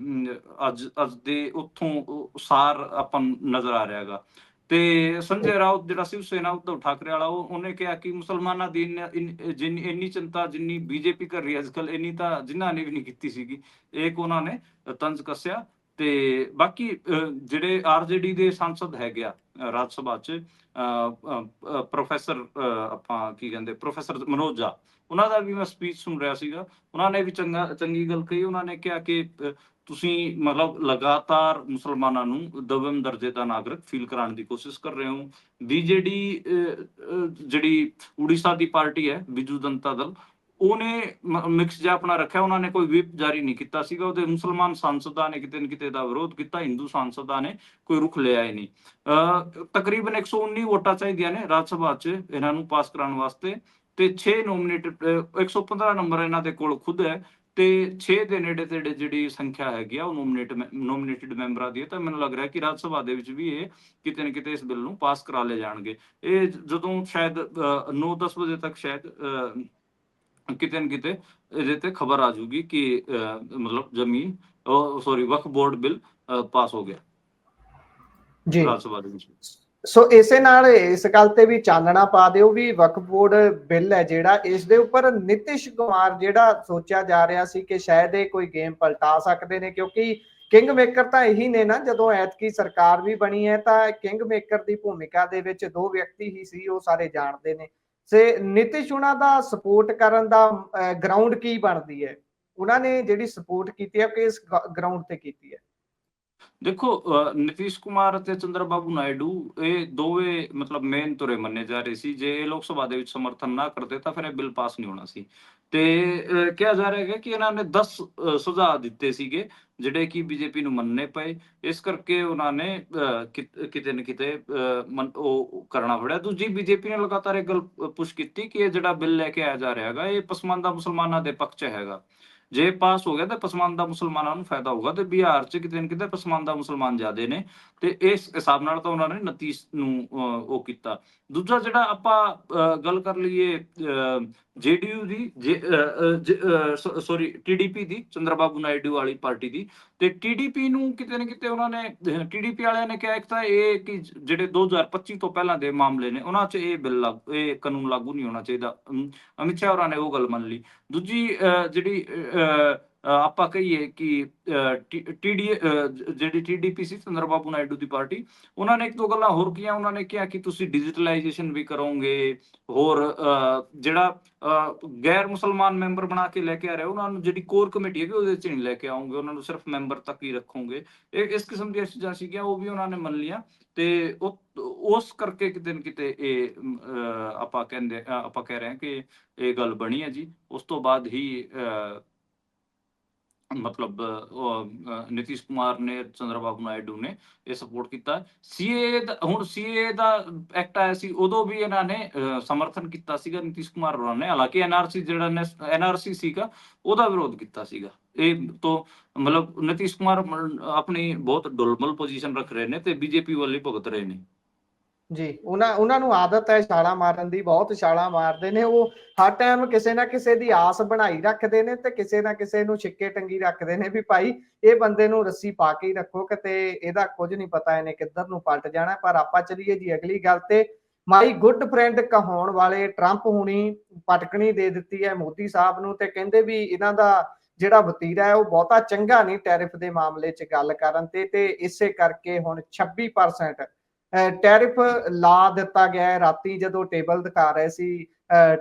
ਅੱਜ ਦੇ ਉੱਥੋਂ ਸਾਰ ਆਪਾਂ ਨੂੰ ਨਜ਼ਰ ਆ ਰਿਹਾ ਹੈਗਾ। ਤੇ ਸੰਜੇ ਰਾਉਤ ਜਿਹੜਾ ਸ਼ਿਵ ਸੈਨਾ ਉद्धਵ ਠਾਕਰੇ ਵਾਲਾ, ਉਹਨੇ ਕਿਹਾ ਕਿ ਮੁਸਲਮਾਨਾਂ ਦੀ ਇੰਨੀ ਚਿੰਤਾ ਜਿੰਨੀ BJP ਕਰ ਰਹੀ ਹੈ ਅੱਜਕੱਲ, ਇੰਨੀ ਤਾਂ ਜਿਨ੍ਹਾਂ ਨੇ ਵੀ ਨਹੀਂ ਕੀਤੀ ਸੀਗੀ। ਇੱਕ ਉਹਨਾਂ ਨੇ ਤੰਜ ਕੱਸਿਆ। ਤੇ ਬਾਕੀ ਜਿਹੜੇ RJD ਦੇ ਸਾਂਸਦ ਹੈਗੇ ਆ ਰਾਜ ਸਭਾ 'ਚ, ਪ੍ਰੋਫੈਸਰ ਆਪਾਂ ਕੀ ਕਹਿੰਦੇ ਪ੍ਰੋਫੈਸਰ ਮਨੋਜ ਝਾ, ਉਹਨਾਂ ਦਾ ਵੀ ਮੈਂ ਸਪੀਚ ਸੁਣ ਰਿਹਾ ਸੀਗਾ। ਉਹਨਾਂ ਨੇ ਵੀ ਚੰਗੀ ਗੱਲ ਕਹੀ। ਉਹਨਾਂ ਨੇ ਕਿਹਾ ਕਿ ਤੁਸੀਂ ਮਤਲਬ ਲਗਾਤਾਰ ਮੁਸਲਮਾਨਾਂ ਨੂੰ ਦਬਮ ਦਰਜੇ ਦਾ ਨਾਗਰਿਕ ਫੀਲ ਕਰਾਉਣ ਦੀ ਕੋਸ਼ਿਸ਼ ਕਰ ਰਹੇ ਹੋ। BJD ਜਿਹੜੀ ਉੜੀਸਾ ਦੀ ਪਾਰਟੀ ਹੈ, ਬਿਜੂ ਜਨਤਾ ਦਲ, ਉਹਨੇ ਮਿਕਸ ਜਿਹਾ ਆਪਣਾ ਰੱਖਿਆ। ਉਹਨਾਂ ਨੇ ਕੋਈ whip ਜਾਰੀ ਨਹੀਂ ਕੀਤਾ ਸੀਗਾ। ਉਹਦੇ ਮੁਸਲਮਾਨ ਸਾਂਸਦਾਂ ਨੇ ਕਿਤੇ ਨਾ ਕਿਤੇ ਦਾ ਵਿਰੋਧ ਕੀਤਾ, ਹਿੰਦੂ ਸਾਂਸਦਾਂ ਨੇ ਕੋਈ ਰੁਖ ਲਿਆ ਹੀ ਨਹੀਂ। ਤਕਰੀਬਨ 119 ਵੋਟਾਂ ਚਾਹੀਦੀਆਂ ਨੇ ਰਾਜ ਸਭਾ 'ਚ ਇਹਨਾਂ ਨੂੰ ਪਾਸ ਕਰਾਉਣ ਵਾਸਤੇ, ਤੇ 6 ਨੋਮੀਨੇਟਡ 115 ਨੰਬਰ ਇਹਨਾਂ ਦੇ ਕੋਲ ਖੁਦ ਹੈ, ਤੇ 6 ਦੇ ਨੇੜੇ ਤੇੜੇ ਜਿਹੜੀ ਸੰਖਿਆ ਹੈਗੀ ਆ ਉਹ ਨੋਮੀਨੇਟਡ ਮੈਂਬਰਾਂ ਦੀ ਹੈ। ਤਾਂ ਮੈਨੂੰ ਲੱਗ ਰਿਹਾ ਕਿ ਰਾਜ ਸਭਾ ਦੇ ਵਿੱਚ ਵੀ ਇਹ ਕਿਤੇ ਨਾ ਕਿਤੇ ਇਸ ਬਿੱਲ ਨੂੰ ਪਾਸ ਕਰਾ ਲਏ ਜਾਣਗੇ। ਇਹ ਜਦੋਂ ਸ਼ਾਇਦ 9-10 ਵਜੇ ਤੱਕ ਸ਼ਾਇਦ ਕਿਤੇ ਨਾ ਕਿਤੇ ਇਹਦੇ ਤੇ ਖਬਰ ਆ ਜੂਗੀ ਕਿ ਮਤਲਬ ਜ਼ਮੀਨ sorry Waqf board bill pass ਹੋ ਗਿਆ ਜੀ। ਰਾਜ ਸਭਾ ਦੇ ਵਿੱਚ। ਸੋ ਇਸੇ ਨਾਲ ਇਸ ਗੱਲ ਤੇ ਵੀ ਚਾਨਣਾ ਪਾ ਦਿਓ ਵੀ ਵਕਫ ਬੋਰਡ ਬਿੱਲ ਹੈ ਜਿਹੜਾ, ਇਸ ਦੇ ਉੱਪਰ ਨਿਤਿਸ਼ ਕੁਮਾਰ ਜਿਹੜਾ ਸੋਚਿਆ ਜਾ ਰਿਹਾ ਸੀ ਕਿ ਸ਼ਾਇਦ ਇਹ ਕੋਈ ਗੇਮ ਪਲਟਾ ਸਕਦੇ ਨੇ, ਕਿਉਂਕਿ ਕਿੰਗ ਮੇਕਰ ਤਾਂ ਇਹੀ ਨੇ ਨਾ, ਜਦੋਂ ਐਤਕੀ ਸਰਕਾਰ ਵੀ ਬਣੀ ਹੈ ਤਾਂ ਕਿੰਗ ਮੇਕਰ ਦੀ ਭੂਮਿਕਾ ਦੇ ਵਿੱਚ ਦੋ ਵਿਅਕਤੀ ਹੀ ਸੀ, ਉਹ ਸਾਰੇ ਜਾਣਦੇ ਨੇ। ਤੇ ਨਿਤਿਸ਼ ਉਹਨਾਂ ਦਾ ਸਪੋਰਟ ਕਰਨ ਦਾ ਗਰਾਊਂਡ ਕੀ ਬਣਦੀ ਹੈ, ਉਹਨਾਂ ਨੇ ਜਿਹੜੀ ਸਪੋਰਟ ਕੀਤੀ ਹੈ ਕਿਸ ਗਰਾਊਂਡ ਤੇ ਕੀਤੀ ਹੈ? ਦੇਖੋ ਨੀਤੀਸ਼ ਕੁਮਾਰ ਅਤੇ ਚੰਦਰਬਾਬੂ ਨਾਇਡੂ ਇਹ ਦੋਵੇਂ ਮਤਲਬ ਮੇਨ ਧੁਰੇ ਮੰਨੇ ਜਾ ਰਹੇ ਸੀ। ਜੇ ਇਹ ਲੋਕ ਸਭਾ ਦੇ ਵਿੱਚ ਸਮਰਥਨ ਨਾ ਕਰਦੇ ਤਾਂ ਫਿਰ ਇਹ ਬਿੱਲ ਪਾਸ ਨਹੀਂ ਹੋਣਾ ਸੀ। ਤੇ ਕਿਹਾ ਜਾ ਰਿਹਾ ਹੈ ਕਿ ਇਹਨਾਂ ਨੇ 10 ਸੁਝਾਅ ਦਿੱਤੇ ਸੀਗੇ ਜਿਹੜੇ ਕਿ ਬੀਜੇਪੀ ਨੂੰ ਮੰਨਣੇ ਪਏ, ਇਸ ਕਰਕੇ ਉਹਨਾਂ ਨੇ ਕਿਤੇ ਨਾ ਕਿਤੇ ਉਹ ਕਰਨਾ ਪੜਿਆ। ਦੂਜੀ, ਬੀਜੇਪੀ ਨੇ ਲਗਾਤਾਰ ਇਹ ਗੱਲ ਪੁਸ਼ ਕੀਤੀ ਕਿ ਇਹ ਜਿਹੜਾ ਬਿੱਲ ਲੈ ਕੇ ਆਇਆ ਜਾ ਰਿਹਾ ਹੈਗਾ ਇਹ ਪਸਮਾਨਦਾ ਮੁਸਲਮਾਨਾਂ ਦੇ ਪੱਖ 'ਚ ਹੈਗਾ। ਜੇ ਪਾਸ ਹੋ ਗਿਆ ਤਾਂ ਪਸਮਾਨਦਾ ਮੁਸਲਮਾਨਾਂ ਨੂੰ ਫਾਇਦਾ ਹੋਊਗਾ, ਤੇ ਬਿਹਾਰ 'ਚ ਕਿਤੇ ਨਾ ਕਿਤੇ ਪਸਮਾਨਦਾ ਮੁਸਲਮਾਨ ਜ਼ਿਆਦੇ ਨੇ, ਤੇ ਇਸ ਹਿਸਾਬ ਨਾਲ ਤਾਂ ਉਹਨਾਂ ਨੇ ਨਤੀਸ਼ ਨੂੰ ਉਹ ਕੀਤਾ। ਦੂਜਾ, ਜਿਹੜਾ ਆਪਾਂ ਗੱਲ ਕਰ ਲਈਏ ਜੇਡੀਯੂ ਦੀ, ਸੌਰੀ ਟੀਡੀਪੀ ਦੀ, ਚੰਦਰਬਾਬੂ ਨਾਇਡੂ ਵਾਲੀ ਪਾਰਟੀ ਦੀ, ਤੇ ਟੀਡੀਪੀ ਨੂੰ ਕਿਤੇ ਨਾ ਕਿਤੇ ਉਹਨਾਂ ਨੇ, ਟੀਡੀਪੀ ਵਾਲਿਆਂ ਨੇ ਕਿਹਾ ਇੱਕ ਤਾਂ ਇਹ ਕਿ ਜਿਹੜੇ 2025 ਤੋਂ ਪਹਿਲਾਂ ਦੇ ਮਾਮਲੇ ਨੇ ਉਹਨਾਂ 'ਚ ਇਹ ਬਿੱਲ ਇਹ ਕਾਨੂੰਨ ਲਾਗੂ ਨਹੀਂ ਹੋਣਾ ਚਾਹੀਦਾ। ਅਮਿਤ ਸ਼ਾਹ ਹੋਰਾਂ ਨੇ ਉਹ ਗੱਲ ਮੰਨ ਲਈ। ਦੂਜੀ ਜਿਹੜੀ ਆਪਾਂ ਕਹੀਏ ਕਿ ਜਿਹੜੀ ਟੀਡੀਪੀ ਸੀ, ਚੰਦਰਬਾਬੂ ਨਾਇਡੂ ਦੀ ਪਾਰਟੀ, ਉਹਨਾਂ ਨੇ ਇੱਕ ਦੋ ਗੱਲਾਂ ਹੋਰ ਕੀਆਂ। ਉਹਨਾਂ ਨੇ ਕਿਹਾ ਕਿ ਤੁਸੀਂ ਡਿਜੀਟਲਾਈਜੇਸ਼ਨ ਵੀ ਕਰੋਗੇ, ਹੋਰ ਜਿਹੜਾ ਗੈਰ ਮੁਸਲਮਾਨ ਮੈਂਬਰ ਬਣਾ ਕੇ ਲੈ ਕੇ ਆ ਰਹੇ ਉਹਨਾਂ ਨੂੰ ਜਿਹੜੀ ਕੋਰ ਕਮੇਟੀ ਹੈਗੀ ਉਹਦੇ 'ਚ ਨਹੀਂ ਲੈ ਕੇ ਆਉਂਗੇ, ਉਹਨਾਂ ਨੂੰ ਸਿਰਫ ਮੈਂਬਰ ਤੱਕ ਹੀ ਰੱਖੋਗੇ। ਇਸ ਕਿਸਮ ਦੀਆਂ ਚੀਜ਼ਾਂ ਸੀਗੀਆਂ, ਉਹ ਵੀ ਉਹਨਾਂ ਨੇ ਮੰਨ ਲਿਆ। ਤੇ ਉਸ ਕਰਕੇ ਕਿਤੇ ਨਾ ਕਿਤੇ ਇਹ ਆਪਾਂ ਕਹਿ ਰਹੇ ਹਾਂ ਕਿ ਇਹ ਗੱਲ ਬਣੀ ਹੈ ਜੀ। ਉਸ ਤੋਂ ਬਾਅਦ ਹੀ ਮਤਲਬ ਨੀਤੀਸ਼ ਕੁਮਾਰ ਨੇ, ਚੰਦਰਬਾਬੂ ਨਾਇਡੂ ਨੇ ਇਹ ਸਪੋਰਟ ਕੀਤਾ। ਹੁਣ ਸੀਏ ਦਾ ਐਕਟ ਆਇਆ ਸੀ, ਉਦੋਂ ਵੀ ਇਹਨਾਂ ਨੇ ਸਮਰਥਨ ਕੀਤਾ ਸੀਗਾ ਨੀਤੀਸ਼ ਕੁਮਾਰ ਹੋਰਾਂ ਨੇ। ਹਾਲਾਂਕਿ ਐਨਆਰਸੀ ਜਿਹੜਾ ਐਨਆਰਸੀ ਸੀਗਾ ਉਹਦਾ ਵਿਰੋਧ ਕੀਤਾ ਸੀਗਾ। ਇਹ ਤੋਂ ਮਤਲਬ ਨੀਤੀਸ਼ ਕੁਮਾਰ ਆਪਣੀ ਬਹੁਤ ਡੁਲਮਲ ਪੋਜੀਸ਼ਨ ਰੱਖ ਰਹੇ ਨੇ ਤੇ ਬੀਜੇਪੀ ਵੱਲ ਹੀ ਭੁਗਤ ਰਹੇ ਨੇ ਜੀ। ਉਹਨਾਂ ਨੂੰ ਆਦਤ ਹੈ ਛਾਲਾਂ ਮਾਰਨ ਦੀ, ਬਹੁਤ ਛਾਲਾਂ ਮਾਰਦੇ ਨੇ ਉਹ। ਹਰ ਟਾਈਮ ਕਿਸੇ ਨਾ ਕਿਸੇ ਦੀ ਆਸ ਬਣਾਈ ਰੱਖਦੇ ਨੇ ਤੇ ਕਿਸੇ ਨਾ ਕਿਸੇ ਨੂੰ ਛਿੱਕੇ ਟੰਗੀ ਰੱਖਦੇ ਨੇ ਵੀ ਭਾਈ ਇਹ ਬੰਦੇ ਨੂੰ ਰੱਸੀ ਪਾ ਕੇ ਹੀ ਰੱਖੋ, ਕਿਤੇ ਇਹਦਾ ਕੁਝ ਨਹੀਂ ਪਤਾ ਇਹਨੇ ਕਿੱਧਰ ਨੂੰ ਪਲਟ ਜਾਣਾ। ਪਰ ਆਪਾਂ ਚਲੀਏ ਜੀ ਅਗਲੀ ਗੱਲ ਤੇ। ਮਾਈ ਗੁੱਡ ਫਰੈਂਡ ਕਹਾਉਣ ਵਾਲੇ ਟਰੰਪ ਹੁਣੀ ਪਟਕਣੀ ਦੇ ਦਿੱਤੀ ਹੈ ਮੋਦੀ ਸਾਹਿਬ ਨੂੰ, ਤੇ ਕਹਿੰਦੇ ਵੀ ਇਹਨਾਂ ਦਾ ਜਿਹੜਾ ਵਤੀਰਾ ਹੈ ਉਹ ਬਹੁਤਾ ਚੰਗਾ ਨਹੀਂ ਟੈਰਿਫ ਦੇ ਮਾਮਲੇ 'ਚ ਗੱਲ ਕਰਨ ਤੇ ਇਸੇ ਕਰਕੇ ਹੁਣ 26% ਟੈਰਿਫ ਲਾ ਦਿੱਤਾ ਗਿਆ ਹੈ। ਰਾਤੀ ਜਦੋਂ ਟੇਬਲ ਦਿਖਾ ਰਹੇ ਸੀ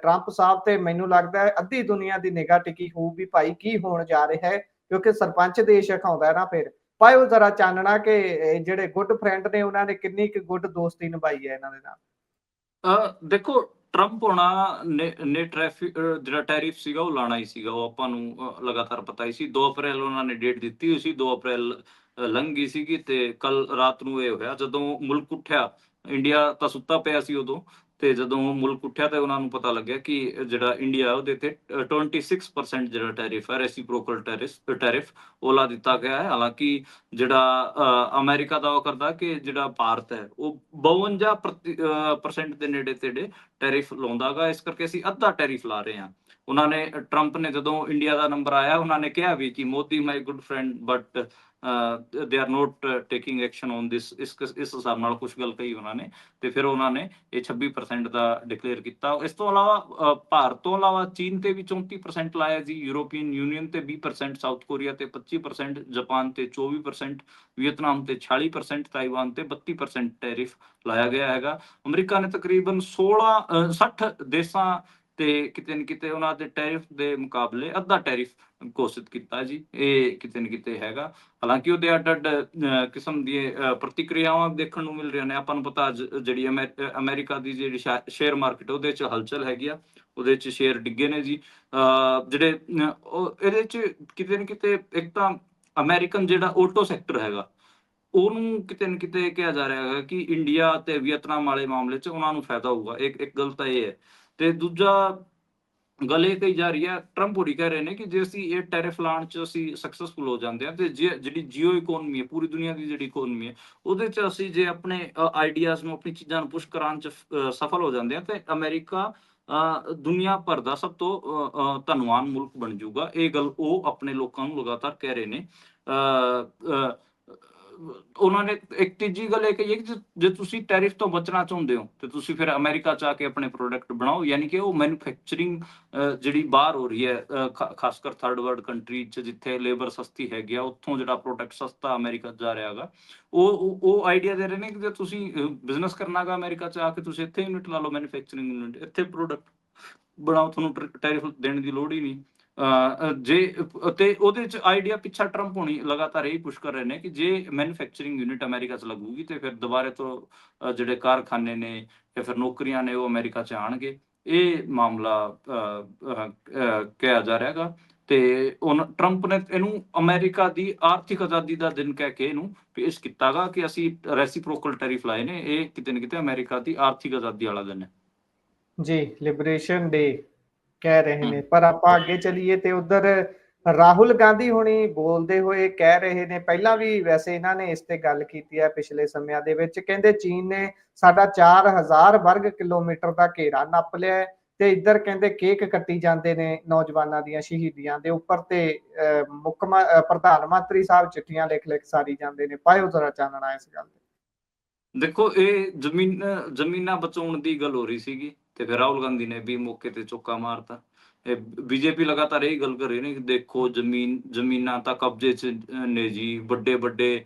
ਟਰੰਪ ਸਾਹਿਬ, ਤੇ ਮੈਨੂੰ ਲੱਗਦਾ ਹੈ ਅੱਧੀ ਦੁਨੀਆ ਦੀ ਨਿਗਾਹ ਟਿਕੀ ਹੋਊ ਵੀ ਭਾਈ ਕੀ ਹੋਣ ਜਾ ਰਿਹਾ ਹੈ, ਕਿਉਂਕਿ ਸਰਪੰਚ ਦੇਸ਼ ਖਾਉਂਦਾ ਨਾ। ਫਿਰ ਪਾਇਓ ਜ਼ਰਾ ਚਾਨਣਾ ਕਿ ਜਿਹੜੇ ਗੁੱਡ ਫਰੈਂਡ ਨੇ ਉਹਨਾਂ ਨੇ ਕਿੰਨੀ ਕੁ ਗੁੱਡ ਦੋਸਤੀ ਨਿਭਾਈ ਹੈ ਇਹਨਾਂ ਦੇ ਨਾਲ। ਦੇਖੋ, ਟਰੰਪ ਹੋਣਾ ਨੇ ਜਿਹੜਾ ਟੈਰਿਫ ਸੀਗਾ ਉਹ ਲਾਣਾ ਹੀ ਸੀਗਾ, ਉਹ ਆਪਾਂ ਨੂੰ ਲਗਾਤਾਰ ਪਤਾ ਹੀ ਸੀ। 2 ਅਪ੍ਰੈਲ ਉਹਨਾਂ ਨੇ ਡੇਟ ਦਿੱਤੀ ਹੋਈ ਸੀ, 2 ਅਪ੍ਰੈਲ ਲੰਘ ਗਈ ਸੀਗੀ ਤੇ ਕੱਲ ਰਾਤ ਨੂੰ ਇਹ ਹੋਇਆ ਜਦੋਂ ਮੁਲਕ ਉੱਠਿਆ। ਇੰਡੀਆ ਤਾਂ ਸੁੱਤਾ ਪਿਆ ਸੀ ਉਦੋਂ, ਤੇ ਜਦੋਂ ਮੁਲਕ ਉੱਠਿਆ ਤੇ ਉਹਨਾਂ ਨੂੰ ਪਤਾ ਲੱਗਿਆ ਕਿ ਜਿਹੜਾ ਇੰਡੀਆ ਉਹਦੇ ਤੇ 26% ਜਿਹੜਾ ਟੈਰਿਫ ਹੈ, ਰੈਸੀਪ੍ਰੋਕਲ ਟੈਰਿਫ ਉਹ ਲਾ ਦਿੱਤਾ ਗਿਆ ਹੈ। ਹਾਲਾਂਕਿ ਜਿਹੜਾ ਅਮਰੀਕਾ ਦਾ ਉਹ ਕਰਦਾ ਕਿ ਜਿਹੜਾ ਭਾਰਤ ਹੈ ਉਹ 52% ਦੇ ਨੇੜੇ ਤੇੜੇ ਟੈਰਿਫ ਲਾਉਂਦਾ ਗਾ, ਇਸ ਕਰਕੇ ਅਸੀਂ ਅੱਧਾ ਟੈਰਿਫ ਲਾ ਰਹੇ ਹਾਂ। ਉਹਨਾਂ ਨੇ, ਟਰੰਪ ਨੇ ਜਦੋਂ ਇੰਡੀਆ ਦਾ ਨੰਬਰ ਆਇਆ ਉਹਨਾਂ ਨੇ ਕਿਹਾ ਵੀ ਕਿ Modi my good friend but they are not taking action on this. ਇਸ ਹਿਸਾਬ ਨਾਲ ਕੁਝ ਗੱਲ ਕਹੀ ਉਹਨਾਂ ਨੇ, ਤੇ ਫਿਰ ਉਹਨਾਂ ਨੇ ਇਹ 26% ਦਾ ਡਿਕਲੇਅਰ ਕੀਤਾ। ਇਸ ਤੋਂ ਇਲਾਵਾ ਭਾਰਤ ਤੋਂ ਇਲਾਵਾ ਚੀਨ ਤੇ ਵੀ 34% ਲਾਇਆ ਜੀ, ਯੂਰੋਪੀਅਨ ਯੂਨੀਅਨ ਤੇ 20%, ਸਾਊਥ ਕੋਰੀਆ ਤੇ 25%, ਜਾਪਾਨ ਤੇ 24%, ਵੀਅਤਨਾਮ ਤੇ 46%, ਤਾਈਵਾਨ ਤੇ 32% ਟੈਰਿਫ ਲਾਇਆ ਗਿਆ ਹੈਗਾ। ਅਮਰੀਕਾ ਨੇ ਤਕਰੀਬਨ 60 ਦੇਸ਼ਾਂ ਤੇ ਕਿਤੇ ਨਾ ਕਿਤੇ ਉਹਨਾਂ ਦੇ ਟੈਰਿਫ ਦੇ ਮੁਕਾਬਲੇ ਅੱਧਾ ਟੈਰਿਫ ਘੋਸ਼ਿਤ ਕੀਤਾ ਜੀ। ਇਹ ਕਿਤੇ ਨਾ ਕਿਤੇ ਹੈਗਾ। ਹਾਲਾਂਕਿ ਉਹਦੇ ਅੱਡ ਕਿਸਮ ਦੀਆਂ ਪ੍ਰਤੀਕਿਰਿਆਵਾਂ ਦੇਖਣ ਨੂੰ ਮਿਲ ਰਹੀਆਂ ਨੇ। ਆਪਾਂ ਨੂੰ ਪਤਾ ਜਿਹੜੀ ਅਮਰੀਕਾ ਦੀ ਜਿਹੜੀ ਸ਼ੇਅਰ ਮਾਰਕੀਟ ਉਹਦੇ 'ਚ ਹਲਚਲ ਹੈਗੀ ਆ, ਉਹਦੇ 'ਚ ਸ਼ੇਅਰ ਡਿੱਗੇ ਨੇ ਜੀ। ਜਿਹੜੇ ਇਹਦੇ 'ਚ ਕਿਤੇ ਨਾ ਕਿਤੇ ਇੱਕ ਤਾਂ ਅਮਰੀਕਨ ਜਿਹੜਾ ਆਟੋ ਸੈਕਟਰ ਹੈਗਾ ਉਹਨੂੰ ਕਿਤੇ ਨਾ ਕਿਤੇ ਕਿਹਾ ਜਾ ਰਿਹਾ ਹੈਗਾ ਕਿ ਇੰਡੀਆ ਤੇ ਵੀਅਤਨਾਮ ਵਾਲੇ ਮਾਮਲੇ 'ਚ ਉਹਨਾਂ ਨੂੰ ਫਾਇਦਾ ਹੋਊਗਾ। ਇੱਕ ਗੱਲ ਤਾਂ ਇਹ ਹੈ। ਤੇ ਦੂਜਾ ਗੱਲ ਇਹ ਕਹੀ ਜਾ ਰਹੀ ਹੈ, ਟਰੰਪ ਹੋਰੀ ਕਹਿ ਰਹੇ ਨੇ ਕਿ ਜੇ ਅਸੀਂ ਇਹ ਟੈਰਿਫ ਲਾਉਣ 'ਚ ਅਸੀਂ ਸਕਸੈਸਫੁਲ ਹੋ ਜਾਂਦੇ ਹਾਂ ਤੇ ਜਿਹੜੀ ਜੀਓ ਇਕੋਨਮੀ ਹੈ, ਪੂਰੀ ਦੁਨੀਆ ਦੀ ਜਿਹੜੀ ਇਕੋਨਮੀ ਹੈ, ਉਹਦੇ 'ਚ ਅਸੀਂ ਜੇ ਆਪਣੇ ਆਈਡੀਆਜ਼ ਨੂੰ, ਆਪਣੀ ਚੀਜ਼ਾਂ ਨੂੰ ਪੁਸ਼ ਕਰਾਉਣ 'ਚ ਸਫਲ ਹੋ ਜਾਂਦੇ ਹਾਂ ਤੇ ਅਮਰੀਕਾ ਦੁਨੀਆ ਭਰ ਦਾ ਸਭ ਤੋਂ ਧਨਵਾਨ ਮੁਲਕ ਬਣ ਜਾਊਗਾ। ਇਹ ਗੱਲ ਉਹ ਆਪਣੇ ਲੋਕਾਂ ਨੂੰ ਲਗਾਤਾਰ ਕਹਿ ਰਹੇ ਨੇ। ਉਹਨਾਂ ਨੇ ਇੱਕ ਤੀਜੀ ਗੱਲ ਇਹ ਕਹੀ ਹੈ ਕਿ ਜੇ ਤੁਸੀਂ ਟੈਰਿਫ ਤੋਂ ਬਚਣਾ ਚਾਹੁੰਦੇ ਹੋ ਤੇ ਤੁਸੀਂ ਫਿਰ ਅਮਰੀਕਾ ਚ ਆ ਕੇ ਆਪਣੇ ਪ੍ਰੋਡਕਟ ਬਣਾਓ, ਯਾਨੀ ਕਿ ਉਹ ਮੈਨੂਫੈਕਚਰਿੰਗ ਜਿਹੜੀ ਬਾਹਰ ਹੋ ਰਹੀ ਹੈ, ਖਾਸ ਕਰ ਥਰਡ ਵਰਲਡ ਕੰਟਰੀ ਚ ਜਿੱਥੇ ਲੇਬਰ ਸਸਤੀ ਹੈਗੀ ਆ, ਉੱਥੋਂ ਜਿਹੜਾ ਪ੍ਰੋਡਕਟ ਸਸਤਾ ਅਮਰੀਕਾ ਜਾ ਰਿਹਾ ਹੈਗਾ, ਉਹ ਆਈਡੀਆ ਦੇ ਰਹੇ ਨੇ ਕਿ ਜੇ ਤੁਸੀਂ ਬਿਜ਼ਨਸ ਕਰਨਾ ਗਾ ਅਮਰੀਕਾ ਚ ਆ ਕੇ, ਤੁਸੀਂ ਇੱਥੇ ਯੂਨਿਟ ਲਾ ਲਓ, ਮੈਨੂਫੈਕਚਰਿੰਗ ਯੂਨਿਟ, ਇੱਥੇ ਪ੍ਰੋਡਕਟ ਬਣਾਓ, ਤੁਹਾਨੂੰ ਟੈਰਿਫ ਦੇਣ ਦੀ ਲੋੜ ਹੀ ਨਹੀਂ। ਜੇ ਤੇ ਉਹਦੇ ਚ ਆਈਡੀਆ ਪਿੱਛਾ ਟਰੰਪ ਹੋਣੀ ਲਗਾਤਾਰ ਇਹੀ ਪੁਸ਼ ਕਰ ਰਹੇ ਨੇ ਕਿ ਜੇ ਮੈਨੂਫੈਕਚਰਿੰਗ ਯੂਨਿਟ ਅਮਰੀਕਾ ਚ ਲੱਗੂਗੀ ਤੇ ਫਿਰ ਦੁਬਾਰੇ ਤੋਂ ਜਿਹੜੇ ਕਾਰਖਾਨੇ ਨੇ ਜਾਂ ਫਿਰ ਨੌਕਰੀਆਂ ਨੇ ਉਹ ਅਮਰੀਕਾ ਚ ਆਣਗੇ। ਇਹ ਮਾਮਲਾ ਕਿਹਾ ਜਾ ਰਿਹਾ ਹੈਗਾ। ਤੇ ਟਰੰਪ ਨੇ ਇਹਨੂੰ ਅਮਰੀਕਾ ਦੀ ਆਰਥਿਕ ਆਜ਼ਾਦੀ ਦਾ ਦਿਨ ਕਹਿ ਕੇ ਇਹਨੂੰ ਪੇਸ਼ ਕੀਤਾਗਾ ਕਿ ਅਸੀਂ ਰੈਸੀਪ੍ਰੋਕਲ ਟੈਰਿਫ ਲਾਏ ਨੇ, ਇਹ ਕਿਤੇ ਨਾ ਕਿਤੇ ਅਮਰੀਕਾ ਦੀ ਆਰਥਿਕ ਆਜ਼ਾਦੀ ਵਾਲਾ ਦਿਨ ਹੈ। ਜੀ, ਲਿਬਰੇਸ਼ਨ ਡੇ ਕਹਿ ਰਹੇ ਨੇ। ਪਰ ਆਪਾਂ ਅੱਗੇ ਚੱਲੀਏ ਤੇ ਉਧਰ ਰਾਹੁਲ ਗਾਂਧੀ ਹੁਣੀ ਬੋਲਦੇ ਹੋਏ ਕਹਿ ਰਹੇ ਨੇ, ਪਹਿਲਾਂ ਵੀ ਵੈਸੇ ਇਹਨਾਂ ਨੇ ਇਸ ਤੇ ਗੱਲ ਕੀਤੀ ਹੈ ਪਿਛਲੇ ਸਮਿਆਂ ਦੇ ਵਿੱਚ, ਕਹਿੰਦੇ ਚੀਨ ਨੇ ਸਾਡਾ 4000 ਵਰਗ ਕਿਲੋਮੀਟਰ ਦਾ ਘੇਰਾ ਨੱਪ ਲਿਆ ਤੇ ਇੱਧਰ ਕਹਿੰਦੇ ਕੇਕ ਕੱਟੀ ਜਾਂਦੇ ਨੇ ਨੌਜਵਾਨਾਂ ਦੀਆਂ ਸ਼ਹੀਦੀਆਂ ਦੇ ਉੱਪਰ ਤੇ ਪ੍ਰਧਾਨ ਮੰਤਰੀ ਸਾਹਿਬ ਚਿੱਠੀਆਂ ਲਿਖ ਸਾਰੀ ਜਾਂਦੇ ਨੇ। ਪਾਇਓ ਜ਼ਰਾ ਚਾਨਣਾ ਇਸ ਗੱਲ ਤੇ। ਦੇਖੋ, ਇਹ ਜ਼ਮੀਨਾਂ ਬਚਾਉਣ ਦੀ ਗੱਲ ਹੋ ਰਹੀ ਸੀਗੀ ਤੇ ਫਿਰ ਰਾਹੁਲ ਗਾਂਧੀ ਨੇ ਵੀ ਮੌਕੇ ਤੇ ਚੌਕਾ ਮਾਰਤਾ। ਬੀਜੇਪੀ ਲਗਾਤਾਰ ਇਹੀ ਗੱਲ ਕਰ ਰਹੀ ਨੇ ਕਿ ਦੇਖੋ ਜ਼ਮੀਨਾਂ ਤਾਂ ਕਬਜ਼ੇ ਚ ਨੇ ਜੀ, ਵੱਡੇ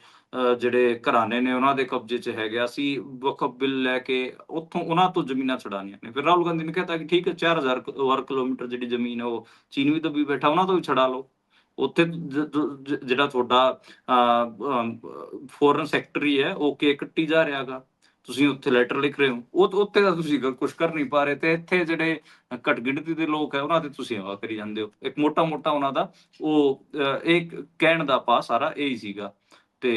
ਜਿਹੜੇ ਘਰਾਣੇ ਨੇ ਉਹਨਾਂ ਦੇ ਕਬਜ਼ੇ ਚ ਹੈਗੇ, ਅਸੀਂ ਵਕਫ ਬਿੱਲ ਲੈ ਕੇ ਉੱਥੋਂ ਉਹਨਾਂ ਤੋਂ ਜ਼ਮੀਨਾਂ ਛਡਾਣੀਆਂ ਨੇ। ਫਿਰ ਰਾਹੁਲ ਗਾਂਧੀ ਨੇ ਕਹਿਤਾ ਕਿ ਠੀਕ ਹੈ, 4000 ਵਰਗ ਕਿਲੋਮੀਟਰ ਜਿਹੜੀ ਜ਼ਮੀਨ ਹੈ ਉਹ ਚੀਨ ਵੀ ਦੱਬੀ ਬੈਠਾ, ਉਹਨਾਂ ਤੋਂ ਵੀ ਛਡਾ ਲਓ। ਉੱਥੇ ਜਿਹੜਾ ਤੁਹਾਡਾ ਫੋਰਨ ਸੈਕਟਰੀ ਹੈ ਉਹ ਕੇਕ ਕੱਟੀ ਜਾ ਰਿਹਾ ਗਾ, ਤੁਸੀਂ ਉੱਥੇ ਲੈਟਰ ਲਿਖ ਰਹੇ ਹੋ, ਉੱਥੇ ਤਾਂ ਤੁਸੀਂ ਕੁਝ ਕਰ ਨਹੀਂ ਪਾ ਰਹੇ, ਤੇ ਇੱਥੇ ਜਿਹੜੇ ਘੱਟ ਗਿਣਤੀ ਦੇ ਲੋਕ ਹੈ ਉਹਨਾਂ ਤੇ ਤੁਸੀਂ ਹਵਾ ਕਰੀ ਜਾਂਦੇ ਹੋ। ਇੱਕ ਮੋਟਾ ਉਹਨਾਂ ਦਾ ਉਹ ਇੱਕ ਕਹਿਣ ਦਾ ਪਾ ਸਾਰਾ ਇਹੀ ਸੀਗਾ। ਤੇ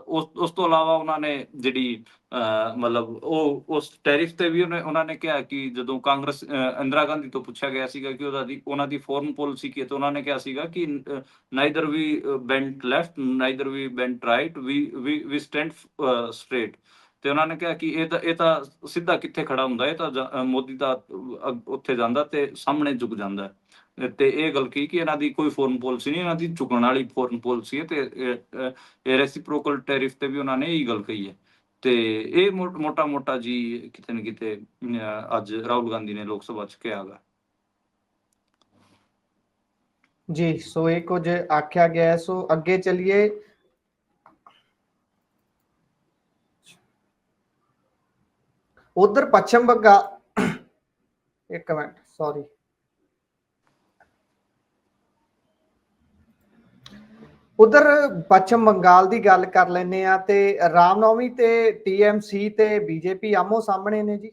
ਉਸ ਤੋਂ ਇਲਾਵਾ ਉਹਨਾਂ ਨੇ ਜਿਹੜੀ ਮਤਲਬ ਉਹ ਉਸ ਟੈਰਿਫ ਤੇ ਵੀ ਉਹਨਾਂ ਨੇ ਕਿਹਾ ਕਿ ਜਦੋਂ ਕਾਂਗਰਸ ਇੰਦਰਾ ਗਾਂਧੀ ਤੋਂ ਪੁੱਛਿਆ ਗਿਆ ਸੀਗਾ ਕਿ ਉਹਨਾਂ ਦੀ ਫੋਰਨ ਪੋਲਿਸੀ ਕੀ ਹੈ, ਤਾਂ ਉਹਨਾਂ ਨੇ ਕਿਹਾ ਸੀਗਾ ਕਿ ਨਾਈਦਰ ਵੀ ਬੈਂਟ ਲੈਫਟ ਨਾਈਦਰ ਵੀ ਬੈਂਟ ਰਾਈਟ, ਵੀ ਸਟੈਂਡ ਸਟ੍ਰੇਟ। ਤੇ ਉਹਨਾਂ ਨੇ ਕਿਹਾ ਕਿ ਇਹ ਤਾਂ ਸਿੱਧਾ ਕਿੱਥੇ ਖੜਾ ਹੁੰਦਾ, ਇਹ ਤਾਂ ਮੋਦੀ ਦਾ ਉੱਥੇ ਜਾਂਦਾ ਤੇ ਸਾਹਮਣੇ ਝੁਕ ਜਾਂਦਾ ਹੈ। ਤੇ ਇਹ ਗੱਲ ਕੀ ਕਿ ਇਹਨਾਂ ਦੀ ਕੋਈ ਫੋਰਨ ਪੋਲਿਸੀ ਨਹੀਂ, ਇਹਨਾਂ ਦੀ ਝੁਕਣ ਵਾਲੀ ਫੋਰਨ ਪੋਲਿਸੀ ਹੈ। ਤੇ ਰੈਸੀਪ੍ਰੋਕਲ ਟੈਰਿਫ ਤੇ ਵੀ ਉਹਨਾਂ ਨੇ ਇਹੀ ਗੱਲ ਕਹੀ ਹੈ। ਤੇ ਇਹ ਮੋਟਾ ਜੀ ਕਿਤੇ ਨਾ ਕਿਤੇ ਅੱਜ ਰਾਹੁਲ ਗਾਂਧੀ ਨੇ ਲੋਕ ਸਭਾ ਚ ਕਿਹਾ ਗਾ। ਜੀ, ਸੋ ਇਹ ਕੁਝ ਆਖਿਆ ਗਿਆ। ਸੋ ਅੱਗੇ ਚੱਲੀਏ। ਉਧਰ ਪੱਛਮ ਬੰਗਾਲ, ਇੱਕ ਮਿੰਟ ਸੌਰੀ, ਉਧਰ ਪੱਛਮ ਬੰਗਾਲ ਦੀ ਗੱਲ ਕਰ ਲੈਨੇ ਆ ਤੇ ਰਾਮਨੌਮੀ ਤੇ ਟੀਐਮਸੀ ਤੇ ਬੀਜੇਪੀ ਆਮੋ ਸਾਹਮਣੇ ਨੇ ਜੀ।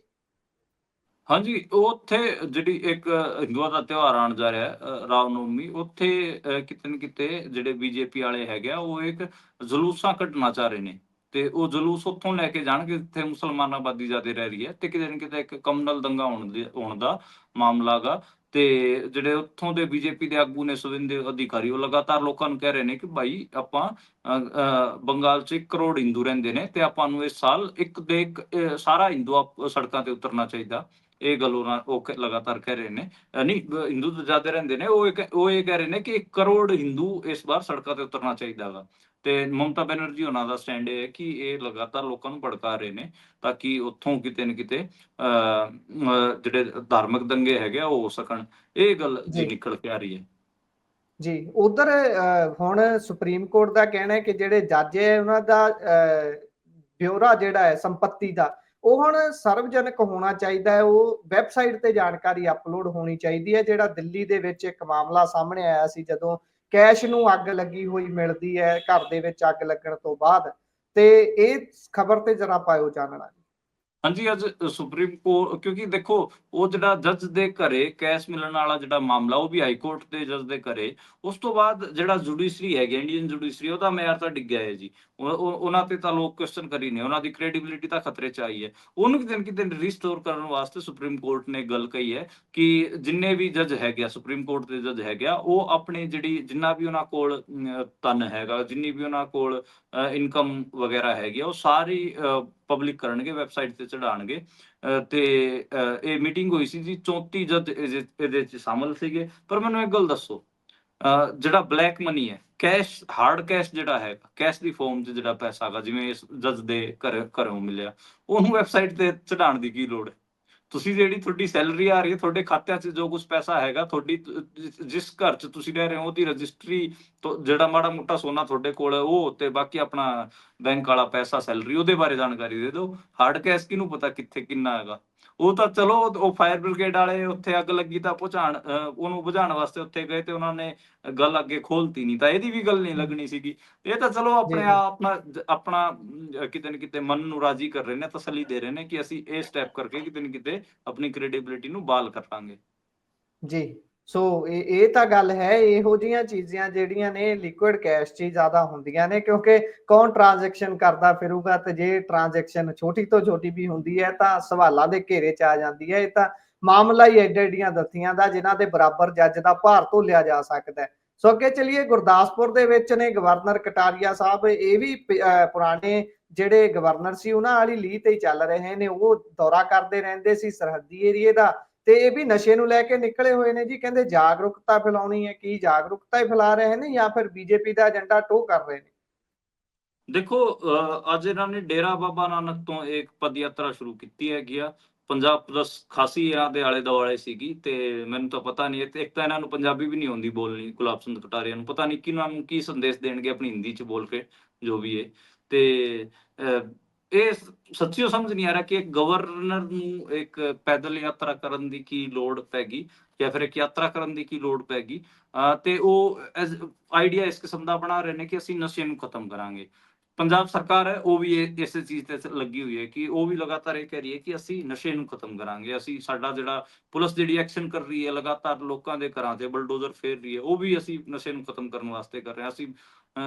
ਹਾਂਜੀ, ਉੱਥੇ ਜਿਹੜੀ ਇੱਕ ਹਿੰਦੂਆਂ ਦਾ ਤਿਉਹਾਰ ਆਉਣ ਜਾ ਰਿਹਾ ਰਾਮਨੌਮੀ, ਉੱਥੇ ਕਿਤੇ ਨਾ ਕਿਤੇ ਜਿਹੜੇ ਬੀਜੇਪੀ ਵਾਲੇ ਹੈਗੇ ਆ ਉਹ ਇੱਕ ਜਲੂਸਾਂ ਕੱਢਣਾ ਚਾਹ ਰਹੇ ਨੇ। ਤੇ ਉਹ ਜਲੂਸ ਉੱਥੋਂ ਲੈ ਕੇ ਜਾਣਗੇ ਜਿੱਥੇ ਮੁਸਲਮਾਨ ਆਬਾਦੀ ਜ਼ਿਆਦਾ ਰਹਿ ਰਹੀ ਹੈ, ਤੇ ਕਿਤੇ ਨਾ ਕਿਤੇ ਇੱਕ ਕਮਨਲ ਦੰਗਾ ਹੋਣ ਦਾ ਮਾਮਲਾ ਗਾ। ਤੇ ਜਿਹੜੇ ਉੱਥੋਂ ਦੇ ਬੀਜੇਪੀ ਦੇ ਆਗੂ ਨੇ ਸੁਵਿੰਦਰ ਅਧਿਕਾਰੀ, ਉਹ ਲਗਾਤਾਰ ਲੋਕਾਂ ਨੂੰ ਕਹਿ ਰਹੇ ਨੇ ਕਿ ਭਾਈ ਆਪਾਂ ਬੰਗਾਲ 'ਚ 1 ਕਰੋੜ ਹਿੰਦੂ ਰਹਿੰਦੇ ਨੇ ਤੇ ਆਪਾਂ ਨੂੰ ਇਸ ਸਾਲ ਸਾਰਾ ਹਿੰਦੂ ਸੜਕਾਂ ਤੇ ਉਤਰਨਾ ਚਾਹੀਦਾ। ਇਹ ਗੱਲ ਉਹ ਲਗਾਤਾਰ ਕਹਿ ਰਹੇ ਨੇ। ਨਹੀਂ, ਹਿੰਦੂ ਤਾਂ ਜ਼ਿਆਦਾ ਰਹਿੰਦੇ ਨੇ, ਉਹ ਇਹ ਕਹਿ ਰਹੇ ਨੇ ਕਿ 1 ਕਰੋੜ ਹਿੰਦੂ ਇਸ ਵਾਰ ਸੜਕਾਂ ਤੇ ਉਤਰਨਾ ਚਾਹੀਦਾ ਵਾ। ਤੇ ਮਮਤਾ ਬੈਨਰਜੀ ਉਹਨਾਂ ਦਾ ਸਟੈਂਡ ਇਹ ਹੈ ਕਿ ਇਹ ਲਗਾਤਾਰ ਲੋਕਾਂ ਨੂੰ ਭੜਕਾ ਰਹੇ ਨੇ ਤਾਂ ਕਿ ਉੱਥੋਂ ਕਿਤੇ ਨਾ ਕਿਤੇ ਜਿਹੜੇ ਧਾਰਮਿਕ ਦੰਗੇ ਹੈਗੇ ਉਹ ਹੋ ਸਕਣ। ਇਹ ਗੱਲ ਜੀ ਨਿਕਲ ਕੇ ਆ ਰਹੀ ਹੈ ਜੀ। ਉਧਰ ਹੁਣ ਸੁਪਰੀਮ ਕੋਰਟ ਦਾ ਕਹਿਣਾ ਹੈ ਕਿ ਜਿਹੜੇ ਜੱਜ ਹੈ ਉਹਨਾਂ ਦਾ ਬਿਊਰਾ ਜਿਹੜਾ ਹੈ ਸੰਪत्ति ਦਾ, ਉਹ ਹੁਣ ਸਰਵਜਨਕ ਹੋਣਾ ਚਾਹੀਦਾ ਹੈ। ਉਹ ਵੈਬਸਾਈਟ ਤੇ ਜਾਣਕਾਰੀ ਅਪਲੋਡ ਹੋਣੀ ਚਾਹੀਦੀ ਹੈ। ਜਿਹੜਾ ਦਿੱਲੀ ਦੇ ਵਿੱਚ ਇੱਕ ਮਾਮਲਾ ਸਾਹਮਣੇ ਆਇਆ ਸੀ, ਜਦੋਂ ਕੈਸ਼ ਨੂੰ ਅੱਗ ਲੱਗੀ ਹੋਈ ਮਿਲਦੀ ਹੈ ਘਰ ਦੇ ਵਿੱਚ ਅੱਗ ਲੱਗਣ ਤੋਂ ਬਾਅਦ, ਤੇ ਇਹ ਖਬਰ ਤੇ ਜਰਾ ਪਾਇਓ ਚਾਨਣਾ। ਹਾਂਜੀ, ਅੱਜ ਸੁਪਰੀਮ ਕੋਰਟ, ਕਿਉਂਕਿ ਦੇਖੋ ਉਹ ਜਿਹੜਾ ਜੱਜ ਦੇ ਘਰੇ ਕੈਸ਼ ਮਿਲਣ ਵਾਲਾ ਜਿਹੜਾ ਮਾਮਲਾ, ਉਹ ਵੀ ਹਾਈ ਕੋਰਟ ਦੇ ਜੱਜ ਦੇ ਘਰੇ, ਉਸ ਤੋਂ ਬਾਅਦ ਜਿਹੜਾ ਜੁਡੀਸ਼ਰੀ ਹੈਗੀ ਇੰਡੀਅਨ ਜੁਡੀਸ਼ਰੀ, ਉਹਦਾ ਮਿਆਰ ਤਾਂ ਡਿੱਗਿਆ ਹੈ ਜੀ। ਉਹਨਾਂ ਤੇ ਤਾਂ ਲੋਕ ਕੁਐਸਚਨ ਕਰੀ ਨੇ, ਉਹਨਾਂ ਦੀ ਕ੍ਰੈਡੀਬਿਲਿਟੀ ਤਾਂ ਖਤਰੇ 'ਚ ਆਈ ਹੈ। ਉਹਨੂੰ ਕਿਤੇ ਨਾ ਕਿਤੇ ਰੀਸਟੋਰ ਕਰਨ ਵਾਸਤੇ ਸੁਪਰੀਮ ਕੋਰਟ ਨੇ ਗੱਲ ਕਹੀ ਹੈ ਕਿ ਜਿੰਨੇ ਵੀ ਜੱਜ ਹੈਗੇ ਆ, ਸੁਪਰੀਮ ਕੋਰਟ ਦੇ ਜੱਜ ਹੈਗੇ ਆ, ਉਹ ਆਪਣੀ ਜਿੰਨਾ ਵੀ ਉਹਨਾਂ ਕੋਲ ਧਨ ਹੈਗਾ, ਜਿੰਨੀ ਵੀ ਉਹਨਾਂ ਕੋਲ ਇਨਕਮ ਵਗੈਰਾ ਹੈਗੀ ਆ, ਉਹ ਸਾਰੀ ਪਬਲਿਕ ਕਰਨਗੇ, ਵੈਬਸਾਈਟ ਤੇ ਚੜਾਉਣਗੇ। ਤੇ ਇਹ ਮੀਟਿੰਗ ਹੋਈ ਸੀ ਜੀ, 34 ਜੱਜ ਇਹਦੇ ਚ ਸ਼ਾਮਲ ਸੀਗੇ। ਪਰ ਮੈਨੂੰ ਇੱਕ ਗੱਲ ਦੱਸੋ, ਜਿਹੜਾ ਬਲੈਕ ਮਨੀ ਹੈ, ਕੈਸ਼, ਹਾਰਡ ਕੈਸ਼ ਜਿਹੜਾ ਹੈ, ਕੈਸ਼ ਦੀ ਫਾਰਮ 'ਚ ਜਿਹੜਾ ਪੈਸਾ ਹੈਗਾ, ਜਿਵੇਂ ਇਸ ਜੱਜ ਦੇ ਘਰੋਂ ਮਿਲਿਆ, ਉਹਨੂੰ ਵੈਬਸਾਈਟ ਤੇ ਚੜਾਉਣ ਦੀ ਕੀ ਲੋੜ ਹੈ? ਤੁਸੀਂ ਜਿਹੜੀ ਤੁਹਾਡੀ ਸੈਲਰੀ ਆ ਰਹੀ ਹੈ, ਤੁਹਾਡੇ ਖਾਤਿਆਂ 'ਚ ਜੋ ਕੁਝ ਪੈਸਾ ਹੈਗਾ, ਤੁਹਾਡੀ ਜਿਸ ਘਰ 'ਚ ਤੁਸੀਂ ਰਹਿ ਰਹੇ ਹੋ ਉਹਦੀ ਰਜਿਸਟਰੀ, ਜਿਹੜਾ ਮਾੜਾ ਮੋਟਾ ਸੋਨਾ ਤੁਹਾਡੇ ਕੋਲ ਹੈ ਉਹ, ਤੇ ਬਾਕੀ ਆਪਣਾ ਬੈਂਕ ਵਾਲਾ ਪੈਸਾ, ਸੈਲਰੀ, ਉਹਦੇ ਬਾਰੇ ਜਾਣਕਾਰੀ ਦੇ ਦਿਓ। ਹਾਰਡ ਕੈਸ਼ ਕਿਹਨੂੰ ਪਤਾ ਕਿੱਥੇ ਕਿੰਨਾ ਹੈਗਾ? ਉਹ ਤਾਂ ਚਲੋ, ਉਹ ਫਾਇਰ ਬ੍ਰਿਗੇਡ ਵਾਲੇ ਉੱਥੇ ਅੱਗ ਲੱਗੀ ਤਾਂ ਉਹਨੂੰ ਬੁਝਾਉਣ ਵਾਸਤੇ ਉੱਥੇ ਗਏ ਤੇ ਉਹਨਾਂ ਨੇ ਗੱਲ ਅੱਗੇ ਖੋਲਤੀ, ਨਹੀਂ ਤਾਂ ਇਹਦੀ ਵੀ ਗੱਲ ਨਹੀਂ ਲੱਗਣੀ ਸੀਗੀ। ਇਹ ਤਾਂ ਚਲੋ ਆਪਣੇ ਜੀ ਆਪ ਆਪਣਾ ਕਿਤੇ ਨਾ ਕਿਤੇ ਮਨ ਨੂੰ ਰਾਜੀ ਕਰ ਰਹੇ ਨੇ, ਤਸੱਲੀ ਦੇ ਰਹੇ ਨੇ ਕਿ ਅਸੀਂ ਇਹ ਸਟੈਪ ਕਰਕੇ ਕਿਤੇ ਨਾ ਕਿਤੇ ਆਪਣੀ ਕ੍ਰੈਡੀਬਿਲਿਟੀ ਨੂੰ ਬਹਾਲ ਕਰਾਂਗੇ। ਜੀ। ਸੋ ਇਹ ਤਾਂ ਗੱਲ ਹੈ, ਇਹੋ ਜਿਹੀਆਂ ਚੀਜ਼ਾਂ ਜਿਹੜੀਆਂ ਨੇ ਲਿਕੁਇਡ ਕੈਸ਼ 'ਚ ਹੀ ਜ਼ਿਆਦਾ ਹੁੰਦੀਆਂ ਨੇ, ਕਿਉਂਕਿ ਕੌਣ ਟ੍ਰਾਂਜੈਕਸ਼ਨ ਕਰਦਾ ਫਿਰੂਗਾ, ਤੇ ਜੇ ਟ੍ਰਾਂਜੈਕਸ਼ਨ ਛੋਟੀ ਤੋਂ ਛੋਟੀ ਵੀ ਹੁੰਦੀ ਹੈ ਤਾਂ ਸਵਾਲਾਂ ਦੇ ਘੇਰੇ 'ਚ ਆ ਜਾਂਦੀ ਹੈ। ਇਹ ਤਾਂ ਮਾਮਲਾ ਹੀ ਐਡੀਆਂ ਦੱਥੀਆਂ ਦਾ, ਜਿਨ੍ਹਾਂ ਦੇ ਬਰਾਬਰ ਜੱਜ ਦਾ ਭਾਰ ਧੋਲਿਆ ਜਾ ਸਕਦਾ ਹੈ। ਸੋ ਅੱਗੇ ਚਲੀਏ, ਗੁਰਦਾਸਪੁਰ ਦੇ ਵਿੱਚ ਨੇ ਗਵਰਨਰ ਕਟਾਰੀਆ ਸਾਹਿਬ, ਇਹ ਵੀ ਪੁਰਾਣੇ ਜਿਹੜੇ ਗਵਰਨਰ ਸੀ ਉਹਨਾਂ ਵਾਲੀ ਲੀਹ ਤੇ ਹੀ ਚੱਲ ਰਹੇ ਨੇ। ਉਹ ਦੌਰਾ ਕਰਦੇ ਰਹਿੰਦੇ ਸੀ ਸਰਹੱਦੀ ਏਰੀਏ ਦਾ, ਤੇ ਇਹ ਵੀ ਨਸ਼ੇ ਨੂੰ ਲੈ ਕੇ ਨਿਕਲੇ ਹੋਏ ਨੇ ਜੀ। ਕਹਿੰਦੇ ਜਾਗਰੂਕਤਾ ਫੈਲਾਉਣੀ ਹੈ, ਕੀ ਜਾਗਰੂਕਤਾ ਹੀ ਫੈਲਾ ਰਹੇ ਨੇ ਜਾਂ ਫਿਰ ਬੀਜੇਪੀ ਦਾ ਏਜੰਡਾ ਟੋ ਕਰ ਰਹੇ ਨੇ? ਦੇਖੋ, ਅੱਜ ਇਹਨਾਂ ਨੇ ਡੇਰਾ ਬਾਬਾ ਨਾਨਕ ਤੋਂ ਇੱਕ ਪਦ ਯਾਤਰਾ ਸ਼ੁਰੂ ਕੀਤੀ ਹੈਗੀ ਆ। ਪੰਜਾਬ ਪੁਲਿਸ ਖਾਸੀ ਇਹਨਾਂ ਦੇ ਆਲੇ ਦੁਆਲੇ ਸੀਗੀ, ਤੇ ਮੈਨੂੰ ਤਾਂ ਪਤਾ ਨਹੀਂ, ਇੱਕ ਤਾਂ ਇਹਨਾਂ ਨੂੰ ਪੰਜਾਬੀ ਵੀ ਨਹੀਂ ਆਉਂਦੀ ਬੋਲਣੀ, ਗੁਲਾਬ ਸਿੰਘ ਕਟਾਰੀਆ ਨੂੰ। ਪਤਾ ਨਹੀਂ ਕਿਹਨਾਂ ਨੂੰ ਕੀ ਸੰਦੇਸ਼ ਦੇਣਗੇ ਆਪਣੀ ਹਿੰਦੀ ਚ ਬੋਲ ਕੇ, ਜੋ ਵੀ ਹੈ। ਤੇ ਇਹ ਸੱਚੀਓ ਸਮਝ ਨਹੀਂ ਆ ਰਿਹਾ ਕਿ ਇੱਕ ਗਵਰਨਰ ਨੂੰ ਇੱਕ ਪੈਦਲ ਯਾਤਰਾ ਕਰਨ ਦੀ ਕੀ ਲੋੜ ਪੈ ਗਈ, ਜਾਂ ਫਿਰ ਇੱਕ ਯਾਤਰਾ ਕਰਨ ਦੀ ਕੀ ਲੋੜ ਪੈ ਗਈ। ਤੇ ਉਹ ਆਈਡੀਆ ਇਸ ਕਿਸਮ ਦਾ ਬਣਾ ਰਹੇ ਨੇ ਕਿ ਅਸੀਂ ਨਸ਼ੇ ਨੂੰ ਖਤਮ ਕਰਾਂਗੇ। ਪੰਜਾਬ ਸਰਕਾਰ ਹੈ, ਉਹ ਵੀ ਇਸੇ ਚੀਜ਼ ਤੇ ਲੱਗੀ ਹੋਈ ਹੈ ਕਿ ਉਹ ਵੀ ਲਗਾਤਾਰ ਇਹ ਕਹਿ ਰਹੀ ਹੈ ਕਿ ਅਸੀਂ ਨਸ਼ੇ ਨੂੰ ਖਤਮ ਕਰਾਂਗੇ। ਅਸੀਂ, ਸਾਡਾ ਜਿਹੜਾ ਪੁਲਿਸ ਜਿਹੜੀ ਐਕਸ਼ਨ ਕਰ ਰਹੀ ਹੈ, ਲਗਾਤਾਰ ਲੋਕਾਂ ਦੇ ਘਰਾਂ ਤੇ ਬਲਡੋਜ਼ਰ ਫੇਰ ਰਹੀ ਹੈ, ਉਹ ਵੀ ਅਸੀਂ ਨਸ਼ੇ ਨੂੰ ਖਤਮ ਕਰਨ ਵਾਸਤੇ ਕਰ ਰਹੇ ਹਾਂ। ਅਸੀਂ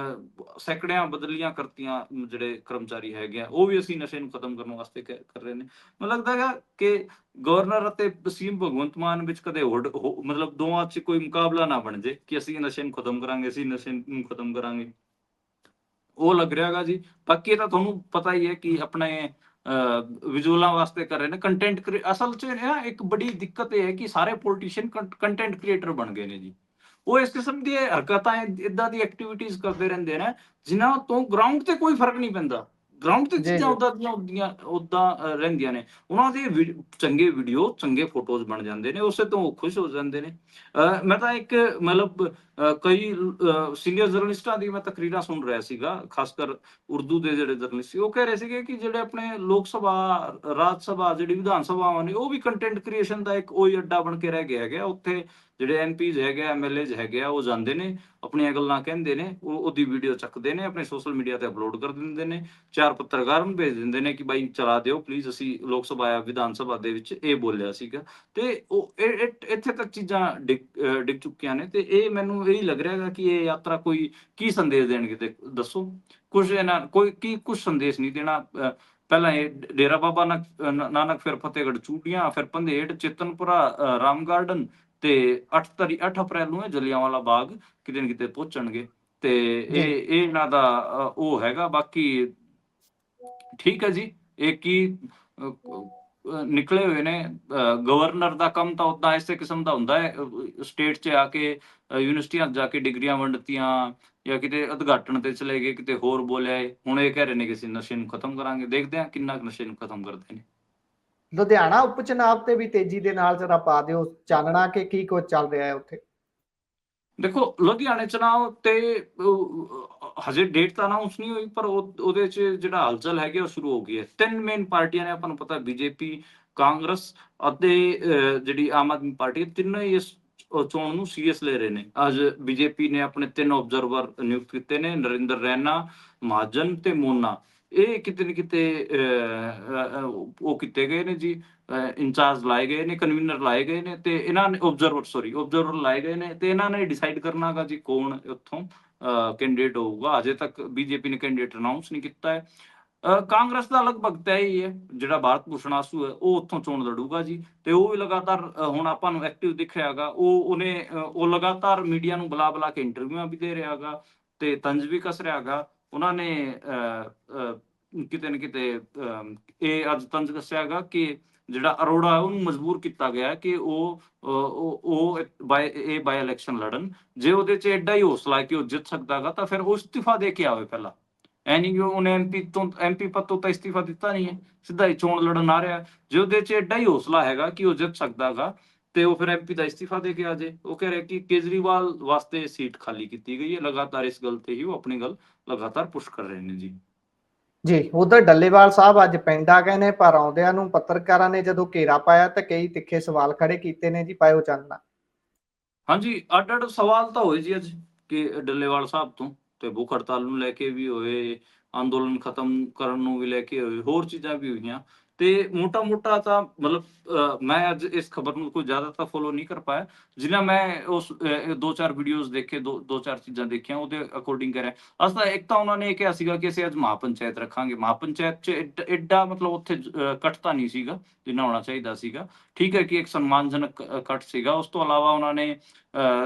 ਸੈਂਕੜਿਆਂ ਬਦਲੀਆਂ ਕਰਤੀਆਂ, ਜਿਹੜੇ ਕਰਮਚਾਰੀ ਹੈਗੇ ਆ, ਉਹ ਵੀ ਅਸੀਂ ਨਸ਼ੇ ਨੂੰ ਖਤਮ ਕਰਨ ਵਾਸਤੇ ਕਰ ਰਹੇ ਨੇ। ਮੈਨੂੰ ਲੱਗਦਾ ਹੈ ਕਿ ਗਵਰਨਰ ਅਤੇ ਸੀਐਮ ਭਗਵੰਤ ਮਾਨ ਵਿੱਚ ਕਦੇ ਮਤਲਬ ਦੋਵਾਂ 'ਚ ਕੋਈ ਮੁਕਾਬਲਾ ਨਾ ਬਣ ਜੇ ਕਿ ਅਸੀਂ ਨਸ਼ੇ ਨੂੰ ਖਤਮ ਕਰਾਂਗੇ, ਅਸੀਂ ਨਸ਼ੇ ਨੂੰ ਖਤਮ ਕਰਾਂਗੇ। ਉਹ ਲੱਗ ਰਿਹਾ ਹੈਗਾ ਜੀ। ਬਾਕੀ ਤਾਂ ਤੁਹਾਨੂੰ ਪਤਾ ਹੀ ਹੈ ਕਿ ਆਪਣੇ ਵਿਜ਼ੂਅਲਾਂ ਵਾਸਤੇ ਕਰ ਰਹੇ ਨੇ, ਕੰਟੈਂਟ। ਅਸਲ 'ਚ ਨਾ ਇੱਕ ਬੜੀ ਦਿੱਕਤ ਇਹ ਹੈ ਕਿ ਸਾਰੇ ਪੋਲੀਟੀਸ਼ੀਅਨ ਕੰਟੈਂਟ ਕ੍ਰੀਏਟਰ ਬਣ ਗਏ ਨੇ ਜੀ। ਉਹ ਇਸ ਕਿਸਮ ਦੀ ਹਰਕਤਾਂ, ਇਦਾਂ ਦੀ ਐਕਟੀਵਿਟੀਜ਼ ਕਰਦੇ ਰਹਿੰਦੇ ਨੇ ਜਿਨ੍ਹਾਂ ਤੋਂ ਗਰਾਊਂਡ ਤੇ ਕੋਈ ਫਰਕ ਨਹੀਂ ਪੈਂਦਾ। ਗਰਾਊਂਡ ਤੇ ਜੀ ਚੀਜ਼ਾਂ ਜੀ ਉਦਾਂ ਰਹਿੰਦੀਆਂ ਨੇ। ਉਹਨਾਂ ਦੇ ਚੰਗੇ ਵੀਡੀਓ, ਚੰਗੇ ਫੋਟੋਜ਼ ਬਣ ਜਾਂਦੇ ਨੇ, ਉਸੇ ਤੋਂ ਖੁਸ਼ ਹੋ ਜਾਂਦੇ ਨੇ। ਮੈਂ ਤਾਂ ਇੱਕ ਮਤਲਬ ਕਈ ਸੀਨੀਅਰ ਜਰਨਲਿਸਟਾਂ ਦੀ ਮੈਂ ਤਕਰੀਰਾਂ ਸੁਣ ਰਿਹਾ ਸੀਗਾ, ਖਾਸ ਕਰ ਉਰਦੂ ਦੇ ਜਿਹੜੇ ਜਰਨਲਿਸਟ ਸੀ, ਉਹ ਕਹਿ ਰਹੇ ਸੀਗੇ ਕਿ ਜਿਹੜੇ ਆਪਣੇ ਲੋਕ ਸਭਾ, ਰਾਜ ਸਭਾ, ਜਿਹੜੀ ਵਿਧਾਨ ਸਭਾਵਾਂ ਨੇ, ਉਹ ਵੀ ਕੰਟੈਂਟ ਕ੍ਰੀਏਸ਼ਨ ਦਾ ਇੱਕ ਉਹੀ ਅੱਡਾ ਬਣ ਕੇ ਰਹਿ ਗਿਆ ਹੈਗਾ। ਉੱਥੇ ਜਿਹੜੇ ਐਮਪੀਜ਼ ਹੈਗੇ, ਐਮਐਲਏਜ਼ ਹੈਗੇ ਆ, ਉਹ ਜਾਂਦੇ ਨੇ, ਆਪਣੀਆਂ ਗੱਲਾਂ ਕਹਿੰਦੇ ਨੇ, ਉਹਦੀ ਵੀਡੀਓ ਚੱਕਦੇ ਨੇ, ਆਪਣੇ ਸੋਸ਼ਲ ਮੀਡੀਆ ਤੇ ਅਪਲੋਡ ਕਰ ਦਿੰਦੇ ਨੇ, 4 ਪੱਤਰਕਾਰ ਨੂੰ ਭੇਜ ਦਿੰਦੇ ਨੇ ਕਿ ਬਾਈ ਚਲਾ ਦਿਓ ਪਲੀਜ਼, ਅਸੀਂ ਲੋਕ ਸਭਾ ਜਾਂ ਵਿਧਾਨ ਸਭਾ ਦੇ ਵਿੱਚ ਇਹ ਬੋਲਿਆ ਸੀਗਾ। ਤੇ ਉਹ ਇੱਥੇ ਤੱਕ ਚੀਜ਼ਾਂ ਡਿੱਗ ਚੁੱਕੀਆਂ ਨੇ। ਤੇ ਇਹ ਮੈਨੂੰ ਇਹੀ ਲੱਗ ਰਿਹਾ ਹੈਗਾ ਕਿ ਇਹ ਯਾਤਰਾ ਕੋਈ ਕੀ ਸੰਦੇਸ਼ ਦੇਣਗੇ, ਤੇ ਦੱਸੋ। ਕੁਝ ਸੰਦੇਸ਼ ਨਹੀਂ ਦੇਣਾ। ਪਹਿਲਾਂ ਇਹ ਡੇਰਾ ਬਾਬਾ ਨਾਨਕ, ਫਿਰ ਫਤਿਹਗੜ੍ਹ ਚੂੜੀਆਂ, ਫਿਰ ਪੰਧੇੜ, ਚੇਤਨਪੁਰਾ, ਰਾਮ ਗਾਰਡਨ, ਤੇ 8 ਅਪ੍ਰੈਲ ਨੂੰ ਜਲਿਆਂਵਾਲਾ ਬਾਗ ਕਿਤੇ ਨਾ ਕਿਤੇ ਪਹੁੰਚਣਗੇ। ਤੇ ਜੀ ਇਹ ਇਹਨਾਂ ਦਾ ਉਹ ਹੈਗਾ। ਬਾਕੀ ਠੀਕ ਹੈ ਜੀ। ਇਹ ਕੀ ਨਿਕਲੇ ਹੋਏ ਨੇ। ਗਵਰਨਰ ਦਾ ਕੰਮ ਤਾਂ ਉਦਾਂ ਇਸੇ ਕਿਸਮ ਦਾ ਹੁੰਦਾ ਹੈ, ਸਟੇਟ 'ਚ ਆ ਕੇ, ਯੂਨੀਵਰਸਿਟੀਆਂ ਜਾ ਕੇ ਡਿਗਰੀਆਂ ਵੰਡਤੀਆਂ, ਜਾਂ ਕਿਤੇ ਉਦਘਾਟਨ ਤੇ ਚਲੇ ਗਏ, ਕਿਤੇ ਹੋਰ ਬੋਲਿਆ। ਹੁਣ ਇਹ ਕਹਿ ਰਹੇ ਨੇ ਕਿ ਅਸੀਂ ਨਸ਼ੇ ਨੂੰ ਖਤਮ ਕਰਾਂਗੇ। ਦੇਖਦੇ ਹਾਂ ਕਿੰਨਾ ਨਸ਼ੇ ਨੂੰ ਖਤਮ ਕਰਦੇ ਨੇ। ਲੁਧਿਆਣਾ ਉਪ ਚੁਣਾਵ ਤੇ ਵੀ ਤੇਜ਼ੀ ਦੇ ਨਾਲ ਜਰਾ ਪਾ ਦਿਓ ਚਾਨਣਾ ਕਿ ਕੀ ਕੁਝ ਚੱਲ ਰਿਹਾ ਹੈ ਉੱਥੇ? ਦੇਖੋ, ਲੁਧਿਆਣੇ ਚੁਣਾਵ ਤੇ ਹਜੇ ਡੇਟ ਤਾਂ ਅਨਾਉਂਸ ਨਹੀਂ ਹੋਈ, ਪਰ ਉਹਦੇ 'ਚ ਜਿਹੜਾ ਹਲਚਲ ਹੈਗੀ ਉਹ ਸ਼ੁਰੂ ਹੋ ਗਈ ਹੈ। 3 ਮੇਨ ਪਾਰਟੀਆਂ ਨੇ, ਆਪਾਂ ਨੂੰ ਪਤਾ, ਬੀਜੇਪੀ, ਕਾਂਗਰਸ ਅਤੇ ਜਿਹੜੀ ਆਮ ਆਦਮੀ ਪਾਰਟੀ, ਤਿੰਨੋਂ ਹੀ ਇਸ ਚੋਣ ਨੂੰ ਸੀਰੀਅਸ ਲੈ ਰਹੇ ਨੇ। ਅੱਜ ਬੀਜੇਪੀ ਨੇ ਆਪਣੇ 3 ਆਬਜ਼ਰਵਰ ਨਿਯੁਕਤ ਕੀਤੇ ਨੇ, ਨਰਿੰਦਰ ਰੈਨਾ, ਮਹਾਜਨ ਤੇ ਮੋਨਾ। ਇਹ ਕਿਤੇ ਨਾ ਕਿਤੇ ਉਹ ਕੀਤੇ ਗਏ ਨੇ ਜੀ, ਇੰਚਾਰਜ ਲਾਏ ਗਏ ਨੇ, ਕਨਵੀਨਰ ਲਾਏ ਗਏ ਨੇ, ਤੇ ਇਹਨਾਂ ਨੇ ਆਬਜ਼ਰਵਰ ਲਾਏ ਗਏ ਨੇ। ਤੇ ਇਹਨਾਂ ਨੇ ਡਿਸਾਈਡ ਕਰਨਾ ਹੈਗਾ ਜੀ ਕੌਣ ਉੱਥੋਂ ਕੈਂਡੀਡੇਟ ਹੋਊਗਾ। ਅਜੇ ਤੱਕ ਬੀਜੇਪੀ ਨੇ ਕੈਂਡੀਡੇਟ ਅਨਾਉਂਸ ਨਹੀਂ ਕੀਤਾ ਹੈ। ਕਾਂਗਰਸ ਦਾ ਲਗਭਗ ਤੈਅ ਹੀ ਹੈ, ਜਿਹੜਾ ਭਾਰਤ ਭੂਸ਼ਣ ਆਸੂ ਹੈ, ਉਹ ਉੱਥੋਂ ਚੋਣ ਲੜੂਗਾ ਜੀ। ਤੇ ਉਹ ਵੀ ਲਗਾਤਾਰ ਹੁਣ ਆਪਾਂ ਨੂੰ ਐਕਟਿਵ ਦਿਖ ਰਿਹਾ ਹੈਗਾ। ਉਹ ਲਗਾਤਾਰ ਮੀਡੀਆ ਨੂੰ ਬੁਲਾ ਕੇ ਇੰਟਰਵਿਊਆਂ ਵੀ ਦੇ ਰਿਹਾ ਹੈਗਾ, ਤੇ ਤੰਜ ਵੀ ਕੱਸ ਰਿਹਾ ਹੈਗਾ। ਉਹਨਾਂ ਨੇ ਕਿਤੇ ਨਾ ਕਿਤੇ ਇਹ ਅੱਜ ਤੰਜ ਦੱਸਿਆਗਾ ਕਿ ਜਿਹੜਾ ਅਰੋੜਾ ਉਹਨੂੰ ਮਜਬੂਰ ਕੀਤਾ ਗਿਆ ਕਿ ਉਹ ਬਾਈ ਇਲੈਕਸ਼ਨ ਲੜਨ। ਜੇ ਉਹਦੇ ਚ ਐਡਾ ਹੀ ਹੌਸਲਾ ਹੈ ਕਿ ਉਹ ਜਿੱਤ ਸਕਦਾਗਾ ਤਾਂ ਫਿਰ ਉਹ ਇਸਤੀਫਾ ਦੇ ਕੇ ਆਵੇ ਪਹਿਲਾਂ। ਐ ਨਹੀਂ ਕਿ ਉਹਨੇ ਐਮਪੀ ਪਦ ਤੋਂ ਤਾਂ ਇਸਤੀਫਾ ਦਿੱਤਾ ਨਹੀਂ ਹੈ, ਸਿੱਧਾ ਹੀ ਚੋਣ ਲੜਨ ਆ ਰਿਹਾ। ਜੇ ਉਹਦੇ ਚ ਐਡਾ ਹੀ ਹੌਸਲਾ ਹੈਗਾ ਕਿ ਉਹ ਜਿੱਤ ਸਕਦਾਗਾ ਤੇ ਉਹ ਫਿਰ ਐਮਪੀ ਦਾ ਇਸਤੀਫਾ ਦੇ ਕੇ ਆ ਜੇ। ਉਹ ਕਹਿ ਰਿਹਾ ਕਿ ਕੇਜਰੀਵਾਲ ਵਾਸਤੇ ਸੀਟ ਖਾਲੀ ਕੀਤੀ ਗਈ ਹੈ। ਲਗਾਤਾਰ ਇਸ ਗੱਲ ਤੇ ਹੀ ਉਹ ਆਪਣੀ ਗੱਲ ਲਗਾਤਾਰ ਪੁਸ਼ ਕਰ ਰਹੇ ਨੇ ਜੀ। ਜੀ, ਉਧਰ ਡੱਲੇਵਾਲ ਸਾਹਿਬ ਅੱਜ ਪਿੰਡ ਆ ਗਏ ਨੇ, ਪਰ ਆਉਂਦਿਆਂ ਨੂੰ ਪੱਤਰਕਾਰਾਂ ਨੇ ਜਦੋਂ ਘੇਰਾ ਪਾਇਆ ਤਾਂ ਕਈ ਤਿੱਖੇ ਸਵਾਲ ਖੜੇ ਕੀਤੇ ਨੇ ਜੀ। ਪਾਇਓ ਚਾਨਣਾ। ਹਾਂਜੀ, ਅੱਡ ਅੱਡ ਸਵਾਲ ਤਾਂ ਹੋਏ ਜੀ ਅੱਜ ਕਿ ਡੱਲੇਵਾਲ ਸਾਹਿਬ ਤੋਂ, ਤੇ ਭੁੱਖ ਹੜਤਾਲ ਨੂੰ ਲੈ ਕੇ ਵੀ ਹੋਏ, ਅੰਦੋਲਨ ਖਤਮ ਕਰਨ ਨੂੰ ਵੀ ਲੈ ਕੇ ਹੋਏ, ਹੋਰ ਚੀਜ਼ਾਂ ਵੀ ਹੋਈਆਂ। ਤੇ ਮੋਟਾ ਤਾਂ ਮਤਲਬ ਮੈਂ ਅੱਜ ਇਸ ਖਬਰ ਨੂੰ ਕੋਈ ਜ਼ਿਆਦਾ ਤਾਂ ਫੋਲੋ ਨਹੀਂ ਕਰ ਪਾਇਆ, ਜਿੰਨਾ ਮੈਂ ਉਸ 2-4 ਵੀਡੀਓਜ਼ ਦੇਖੇ, ਦੋ ਚਾਰ ਚੀਜ਼ਾਂ ਦੇਖੀਆਂ ਉਹਦੇ ਅਕੋਰਡਿੰਗ ਕਰਿਆ। ਅਸ ਤਾਂ ਇੱਕ ਤਾਂ ਉਹਨਾਂ ਨੇ ਇਹ ਕਿਹਾ ਸੀਗਾ ਕਿ ਅਸੀਂ ਅੱਜ ਮਹਾਪੰਚਾਇਤ ਰੱਖਾਂਗੇ। ਮਹਾਪੰਚਾਇਤ 'ਚ ਐਡਾ ਮਤਲਬ ਉੱਥੇ ਇਕੱਠ ਨਹੀਂ ਸੀਗਾ ਜਿੰਨਾ ਹੋਣਾ ਚਾਹੀਦਾ ਸੀਗਾ। ਠੀਕ ਹੈ ਕਿ ਇੱਕ ਸਨਮਾਨਜਨਕ ਇਕੱਠ ਸੀਗਾ। ਉਸ ਤੋਂ ਇਲਾਵਾ ਉਹਨਾਂ ਨੇ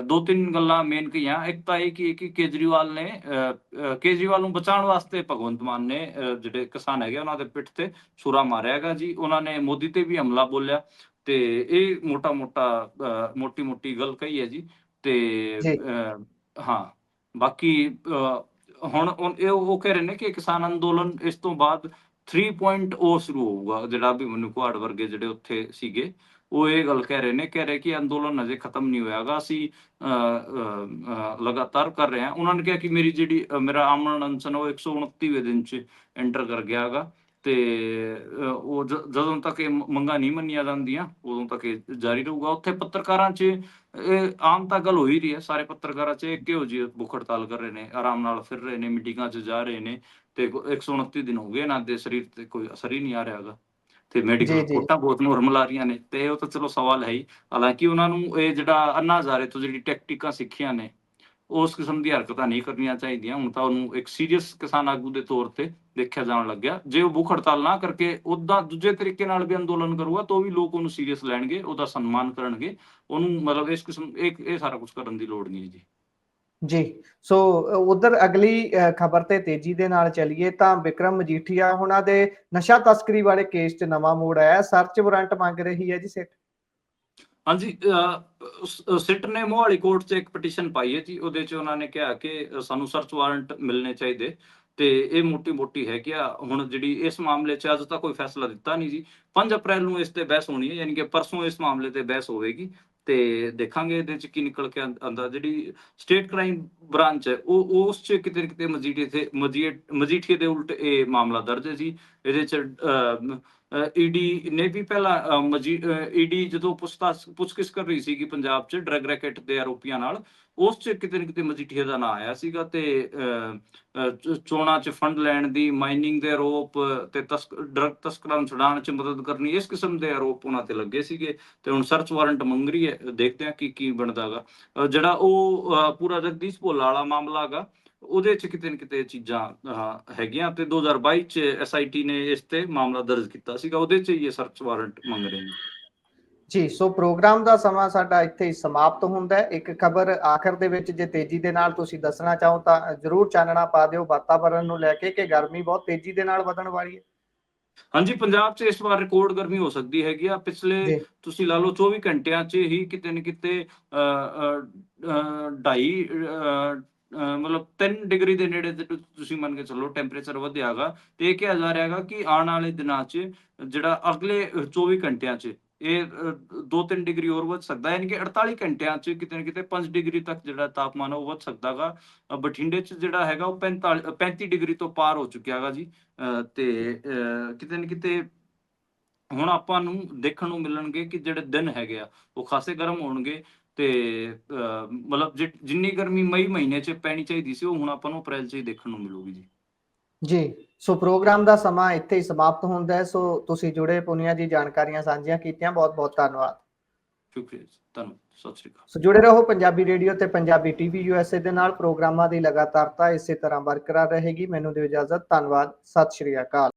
2-3 ਗੱਲਾਂ ਮੇਨ ਕਹੀਆਂ। ਇੱਕ ਤਾਂ ਇਹ ਕਿ ਕੇਜਰੀਵਾਲ ਨੂੰ ਬਚਾਉਣ ਵਾਸਤੇ ਭਗਵੰਤ ਮਾਨ ਨੇ ਜਿਹੜੇ ਕਿਸਾਨ ਹੈਗੇ ਉਹਨਾਂ ਦੇ ਪਿੱਠ ਤੇ ਛੁਰਾ ਮਾਰਿਆ ਹੈਗਾ ਜੀ। ਉਹਨਾਂ ਨੇ ਮੋਦੀ ਤੇ ਵੀ ਹਮਲਾ ਬੋਲਿਆ ਤੇ ਇਹ ਮੋਟੀ ਗੱਲ ਕਹੀ ਹੈ ਜੀ। ਤੇ ਜੀ ਹਾਂ, ਬਾਕੀ ਹੁਣ ਉਹ ਕਹਿ ਰਹੇ ਨੇ ਕਿ ਕਿਸਾਨ ਅੰਦੋਲਨ ਇਸ ਤੋਂ ਬਾਅਦ 3.0 ਸ਼ੁਰੂ ਹੋਊਗਾ। ਜਿਹੜਾ ਵੀ ਮੈਨੂੰ ਕੁਹਾੜ ਵਰਗੇ ਜਿਹੜੇ ਉੱਥੇ ਸੀਗੇ ਉਹ ਇਹ ਗੱਲ ਕਹਿ ਰਹੇ ਕਿ ਅੰਦੋਲਨ ਅਜੇ ਖਤਮ ਨਹੀਂ ਹੋਇਆਗਾ, ਅਸੀਂ ਲਗਾਤਾਰ ਕਰ ਰਹੇ ਹਾਂ। ਉਹਨਾਂ ਨੇ ਕਿਹਾ ਕਿ ਮੇਰਾ ਆਮਰਣ ਅਨਸ਼ਨ ਉਹ 129ਵੇਂ ਦਿਨ 'ਚ ਐਂਟਰ ਕਰ ਗਿਆ ਹੈਗਾ ਤੇ ਉਹ ਜਦੋਂ ਤੱਕ ਇਹ ਮੰਗਾਂ ਨਹੀਂ ਮੰਨੀਆਂ ਜਾਂਦੀਆਂ ਉਦੋਂ ਤੱਕ ਇਹ ਜਾਰੀ ਰਹੂਗਾ। ਉੱਥੇ ਪੱਤਰਕਾਰਾਂ 'ਚ ਇਹ ਆਮ ਤਾਂ ਗੱਲ ਹੋ ਹੀ ਰਹੀ ਹੈ, ਸਾਰੇ ਪੱਤਰਕਾਰਾਂ 'ਚ ਇਹ ਕਿਹੋ ਜਿਹੀ ਭੁੱਖ ਹੜਤਾਲ ਕਰ ਰਹੇ ਨੇ, ਆਰਾਮ ਨਾਲ ਫਿਰ ਰਹੇ ਨੇ, ਮੀਟਿੰਗਾਂ 'ਚ ਜਾ ਰਹੇ ਨੇ ਤੇ 129 ਦਿਨ ਹੋ ਗਏ ਇਹਨਾਂ ਦੇ ਸਰੀਰ ਤੇ ਕੋਈ ਅਸਰ ਹੀ ਨਹੀਂ ਆ ਰਿਹਾ ਹੈਗਾ ਤੇ ਮੈਡੀਕਲ ਜੀ ਜੀ ਰਿਪੋਰਟਾਂ ਬਹੁਤ ਨੋਰਮਲ ਆ ਰਹੀਆਂ ਨੇ। ਤੇ ਉਹ ਤਾਂ ਚਲੋ ਸਵਾਲ ਹੈ ਹੀ। ਹਾਲਾਂਕਿ ਉਹਨਾਂ ਨੂੰ ਇਹ ਜਿਹੜਾ ਅੰਨਾ ਹਜ਼ਾਰੇ ਤੋਂ ਜਿਹੜੀ ਟੈਕਟਿਕਾਂ ਸਿੱਖੀਆਂ ਨੇ ਉਸ ਕਿਸਮ ਦੀ ਹਰਕਤਾਂ ਨਹੀਂ ਕਰਨੀਆਂ ਚਾਹੀਦੀਆਂ। ਹੁਣ ਤਾਂ ਉਹਨੂੰ ਇੱਕ ਸੀਰੀਅਸ ਕਿਸਾਨ ਆਗੂ ਦੇ ਤੌਰ ਤੇ ਦੇਖਿਆ ਜਾਣ ਲੱਗਿਆ। ਜੇ ਉਹ ਭੁੱਖ ਹੜਤਾਲ ਨਾ ਕਰਕੇ ਉੱਦਾਂ ਦੂਜੇ ਤਰੀਕੇ ਨਾਲ ਵੀ ਅੰਦੋਲਨ ਕਰੂਗਾ ਤਾਂ ਉਹ ਵੀ ਲੋਕ ਉਹਨੂੰ ਸੀਰੀਅਸ ਲੈਣਗੇ, ਉਹਦਾ ਸਨਮਾਨ ਕਰਨਗੇ। ਉਹਨੂੰ ਮਤਲਬ ਇਸ ਕਿਸਮ ਇਹ ਸਾਰਾ ਕੁਝ ਕਰਨ ਦੀ ਲੋੜ ਨਹੀਂ ਹੈ ਜੀ। ਜੀ, ਸੋ ਉਧਰ ਅਗਲੀ ਖਬਰ ਤੇ ਤੇਜ਼ੀ ਦੇ ਨਾਲ ਚੱਲੀਏ ਤਾਂ ਵਿਕਰਮ ਮਜੀਠੀਆ ਉਹਨਾਂ ਦੇ ਨਸ਼ਾ ਤਸਕਰੀ ਵਾਲੇ ਕੇਸ 'ਚ ਨਵਾਂ ਮੋੜ ਆਇਆ। ਸਰਚ ਵਾਰੰਟ ਮੰਗ ਰਹੀ ਹੈ ਜੀ ਸਿੱਟ। ਹਾਂਜੀ, ਸਿੱਟ ਨੇ ਮੋਹਾਲੀ ਕੋਰਟ 'ਚ ਇੱਕ ਪਟੀਸ਼ਨ ਪਾਈ ਹੈ ਜੀ। ਉਹਦੇ 'ਚ ਉਹਨਾਂ ਨੇ ਕਿਹਾ ਕਿ ਸਾਨੂੰ ਸਰਚ ਵਾਰੰਟ ਮਿਲਣੇ ਚਾਹੀਦੇ ਤੇ ਇਹ ਮੋਟੀ ਹੈਗੀ ਆ। ਹੁਣ ਜਿਹੜੀ ਇਸ ਮਾਮਲੇ 'ਚ ਅੱਜ ਤੱਕ ਕੋਈ ਫੈਸਲਾ ਦਿੱਤਾ ਨਹੀਂ ਜੀ। 5 ਅਪ੍ਰੈਲ ਨੂੰ ਇਸ ਤੇ ਬਹਿਸ ਹੋਣੀ ਹੈ, ਯਾਨੀ ਕਿ ਪਰਸੋਂ ਇਸ ਮਾਮਲੇ ਤੇ ਬਹਿਸ ਹੋਵੇਗੀ ਤੇ ਦੇਖਾਂਗੇ ਇਹਦੇ 'ਚ ਕੀ ਨਿਕਲ ਕੇ ਆਉਂਦਾ। ਜਿਹੜੀ ਸਟੇਟ ਕ੍ਰਾਈਮ ਬ੍ਰਾਂਚ ਹੈ ਉਹ ਉਸ 'ਚ ਕਿਤੇ ਨਾ ਕਿਤੇ ਮਜੀਠੀਏ ਦੇ ਉਲਟ ਇਹ ਮਾਮਲਾ ਦਰਜ ਹੈ ਜੀ। ਇਹਦੇ 'ਚ ਈਡੀ ਨੇ ਵੀ ਪਹਿਲਾਂ ਈਡੀ ਜਦੋਂ ਪੁੱਛਗਿੱਛ ਕਰ ਰਹੀ ਸੀਗੀ ਪੰਜਾਬ 'ਚ ਡਰੱਗ ਰੈਕੇਟ ਦੇ ਆਰੋਪੀਆਂ ਨਾਲ, ਉਸ 'ਚ ਕਿਤੇ ਨਾ ਕਿਤੇ ਮਜੀਠੀਆ ਦਾ ਨਾਂ ਆਇਆ ਸੀਗਾ ਤੇ ਚੋਣਾਂ 'ਚ ਫੰਡ ਲੈਣ ਦੀ, ਮਾਈਨਿੰਗ ਦੇ ਆਰੋਪ ਤੇ ਡਰੱਗ ਤਸਕਰਾਂ ਨੂੰ ਛੁਡਾਉਣ 'ਚ ਮਦਦ ਕਰਨੀ, ਇਸ ਕਿਸਮ ਦੇ ਆਰੋਪ ਉਹਨਾਂ ਤੇ ਲੱਗੇ ਸੀਗੇ ਤੇ ਹੁਣ ਸਰਚ ਵਾਰੰਟ ਮੰਗ ਰਹੀ ਹੈ। ਦੇਖਦੇ ਹਾਂ ਕੀ ਬਣਦਾ ਗਾ। ਜਿਹੜਾ ਉਹ ਪੂਰਾ ਜਗਦੀਸ਼ ਭੋਲਾ ਵਾਲਾ ਮਾਮਲਾ ਹੈਗਾ ਉਹਦੇ 'ਚ ਕਿਤੇ ਨਾ ਕਿਤੇ ਚੀਜ਼ਾਂ ਹੈਗੀਆਂ ਤੇ 2022 'ਚ SIT ਨੇ ਇਸ ਤੇ ਮਾਮਲਾ ਦਰਜ ਕੀਤਾ ਸੀਗਾ, ਉਹਦੇ 'ਚ ਹੀ ਇਹ ਸਰਚ ਵਾਰੰਟ ਮੰਗ ਰਹੇ ਨੇ ਜੀ। ਸੋ ਪ੍ਰੋਗਰਾਮ ਦਾ ਸਮਾਂ ਸਾਡਾ ਇੱਥੇ ਹੀ ਸਮਾਪਤ ਹੁੰਦਾ ਹੈ। ਇੱਕ ਖਬਰ ਆਖਰ ਦੇ ਵਿੱਚ ਜੇ ਤੇਜ਼ੀ ਦੇ ਨਾਲ ਤੁਸੀਂ ਦੱਸਣਾ ਚਾਹੋ ਤਾਂ ਜ਼ਰੂਰ ਚਾਨਣਾ ਪਾ ਦਿਓ ਵਾਤਾਵਰਣ ਨੂੰ ਲੈ ਕੇ ਕਿ ਗਰਮੀ ਬਹੁਤ ਤੇਜ਼ੀ ਦੇ ਨਾਲ ਵਧਣ ਵਾਲੀ ਹੈ। ਹਾਂਜੀ, ਪੰਜਾਬ 'ਚ ਇਸ ਵਾਰ ਰਿਕਾਰਡ ਗਰਮੀ ਹੋ ਸਕਦੀ ਹੈਗੀ ਆ। ਪਿਛਲੇ ਜੀ ਤੁਸੀਂ ਲਾ ਲਓ 24 ਘੰਟਿਆਂ 'ਚ ਹੀ ਕਿਤੇ ਨਾ ਕਿਤੇ 2.5 ਮਤਲਬ 3 ਡਿਗਰੀ ਦੇ ਨੇੜੇ ਤੁਸੀਂ ਮੰਨ ਕੇ ਚੱਲੋ ਟੈਂਪਰੇਚਰ ਵਧਿਆ ਗਾ ਤੇ ਇਹ ਕਿਹਾ ਜਾ ਰਿਹਾ ਹੈਗਾ ਕਿ ਆਉਣ ਵਾਲੇ ਦਿਨਾਂ 'ਚ ਜਿਹੜਾ ਅਗਲੇ 24 ਘੰਟਿਆਂ 'ਚ ਇਹ 2-3 ਡਿਗਰੀ ਹੋਰ ਵੱਧ ਸਕਦਾ, ਯਾਨੀ ਕਿ 48 ਘੰਟਿਆਂ 'ਚ ਕਿਤੇ ਨਾ ਕਿਤੇ 5 ਡਿਗਰੀ ਤੱਕ ਜਿਹੜਾ ਤਾਪਮਾਨ ਉਹ ਵੱਧ ਸਕਦਾ ਗਾ। ਬਠਿੰਡੇ 'ਚ ਜਿਹੜਾ ਹੈਗਾ ਉਹ 35 ਡਿਗਰੀ ਤੋਂ ਪਾਰ ਹੋ ਚੁੱਕਿਆ ਹੈਗਾ ਜੀ। ਤੇ ਕਿਤੇ ਨਾ ਕਿਤੇ ਹੁਣ ਆਪਾਂ ਨੂੰ ਦੇਖਣ ਨੂੰ ਮਿਲਣਗੇ ਕਿ ਜਿਹੜੇ ਦਿਨ ਹੈਗੇ ਆ ਉਹ ਖਾਸੇ ਗਰਮ ਹੋਣਗੇ ਤੇ ਮਤਲਬ ਜਿੰਨੀ ਗਰਮੀ ਮਈ ਮਹੀਨੇ 'ਚ ਪੈਣੀ ਚਾਹੀਦੀ ਸੀ ਉਹ ਹੁਣ ਆਪਾਂ ਨੂੰ ਅਪ੍ਰੈਲ 'ਚ ਹੀ ਦੇਖਣ ਨੂੰ ਮਿਲੂਗੀ ਜੀ। ਜੀ, ਸੋ ਪ੍ਰੋਗਰਾਮ ਦਾ ਸਮਾਂ ਇੱਥੇ ਹੀ ਸਮਾਪਤ ਹੁੰਦਾ ਹੈ। ਸੋ ਤੁਸੀਂ ਜੁੜੇ ਪੁਨੀਆ ਜੀ ਜਾਣਕਾਰੀਆਂ ਸਾਂਝੀਆਂ ਕੀਤੀਆਂ, ਬਹੁਤ ਬਹੁਤ ਧੰਨਵਾਦ। ਸ਼ੁਕਰੀਆ ਜੀ, ਧੰਨਵਾਦ, ਸਤਿ ਸ਼੍ਰੀ ਅਕਾਲ। ਸੋ ਜੁੜੇ ਰਹੋ ਪੰਜਾਬੀ ਰੇਡੀਓ ਤੇ ਪੰਜਾਬੀ TV USA ਦੇ ਨਾਲ। ਪ੍ਰੋਗਰਾਮਾਂ ਦੀ ਲਗਾਤਾਰਤਾ ਇਸੇ ਤਰ੍ਹਾਂ ਬਰਕਰਾਰ ਰਹੇਗੀ। ਮੈਨੂੰ ਦਿਓ ਇਜਾਜ਼ਤ, ਧੰਨਵਾਦ, ਸਤਿ ਸ਼੍ਰੀ ਅਕਾਲ।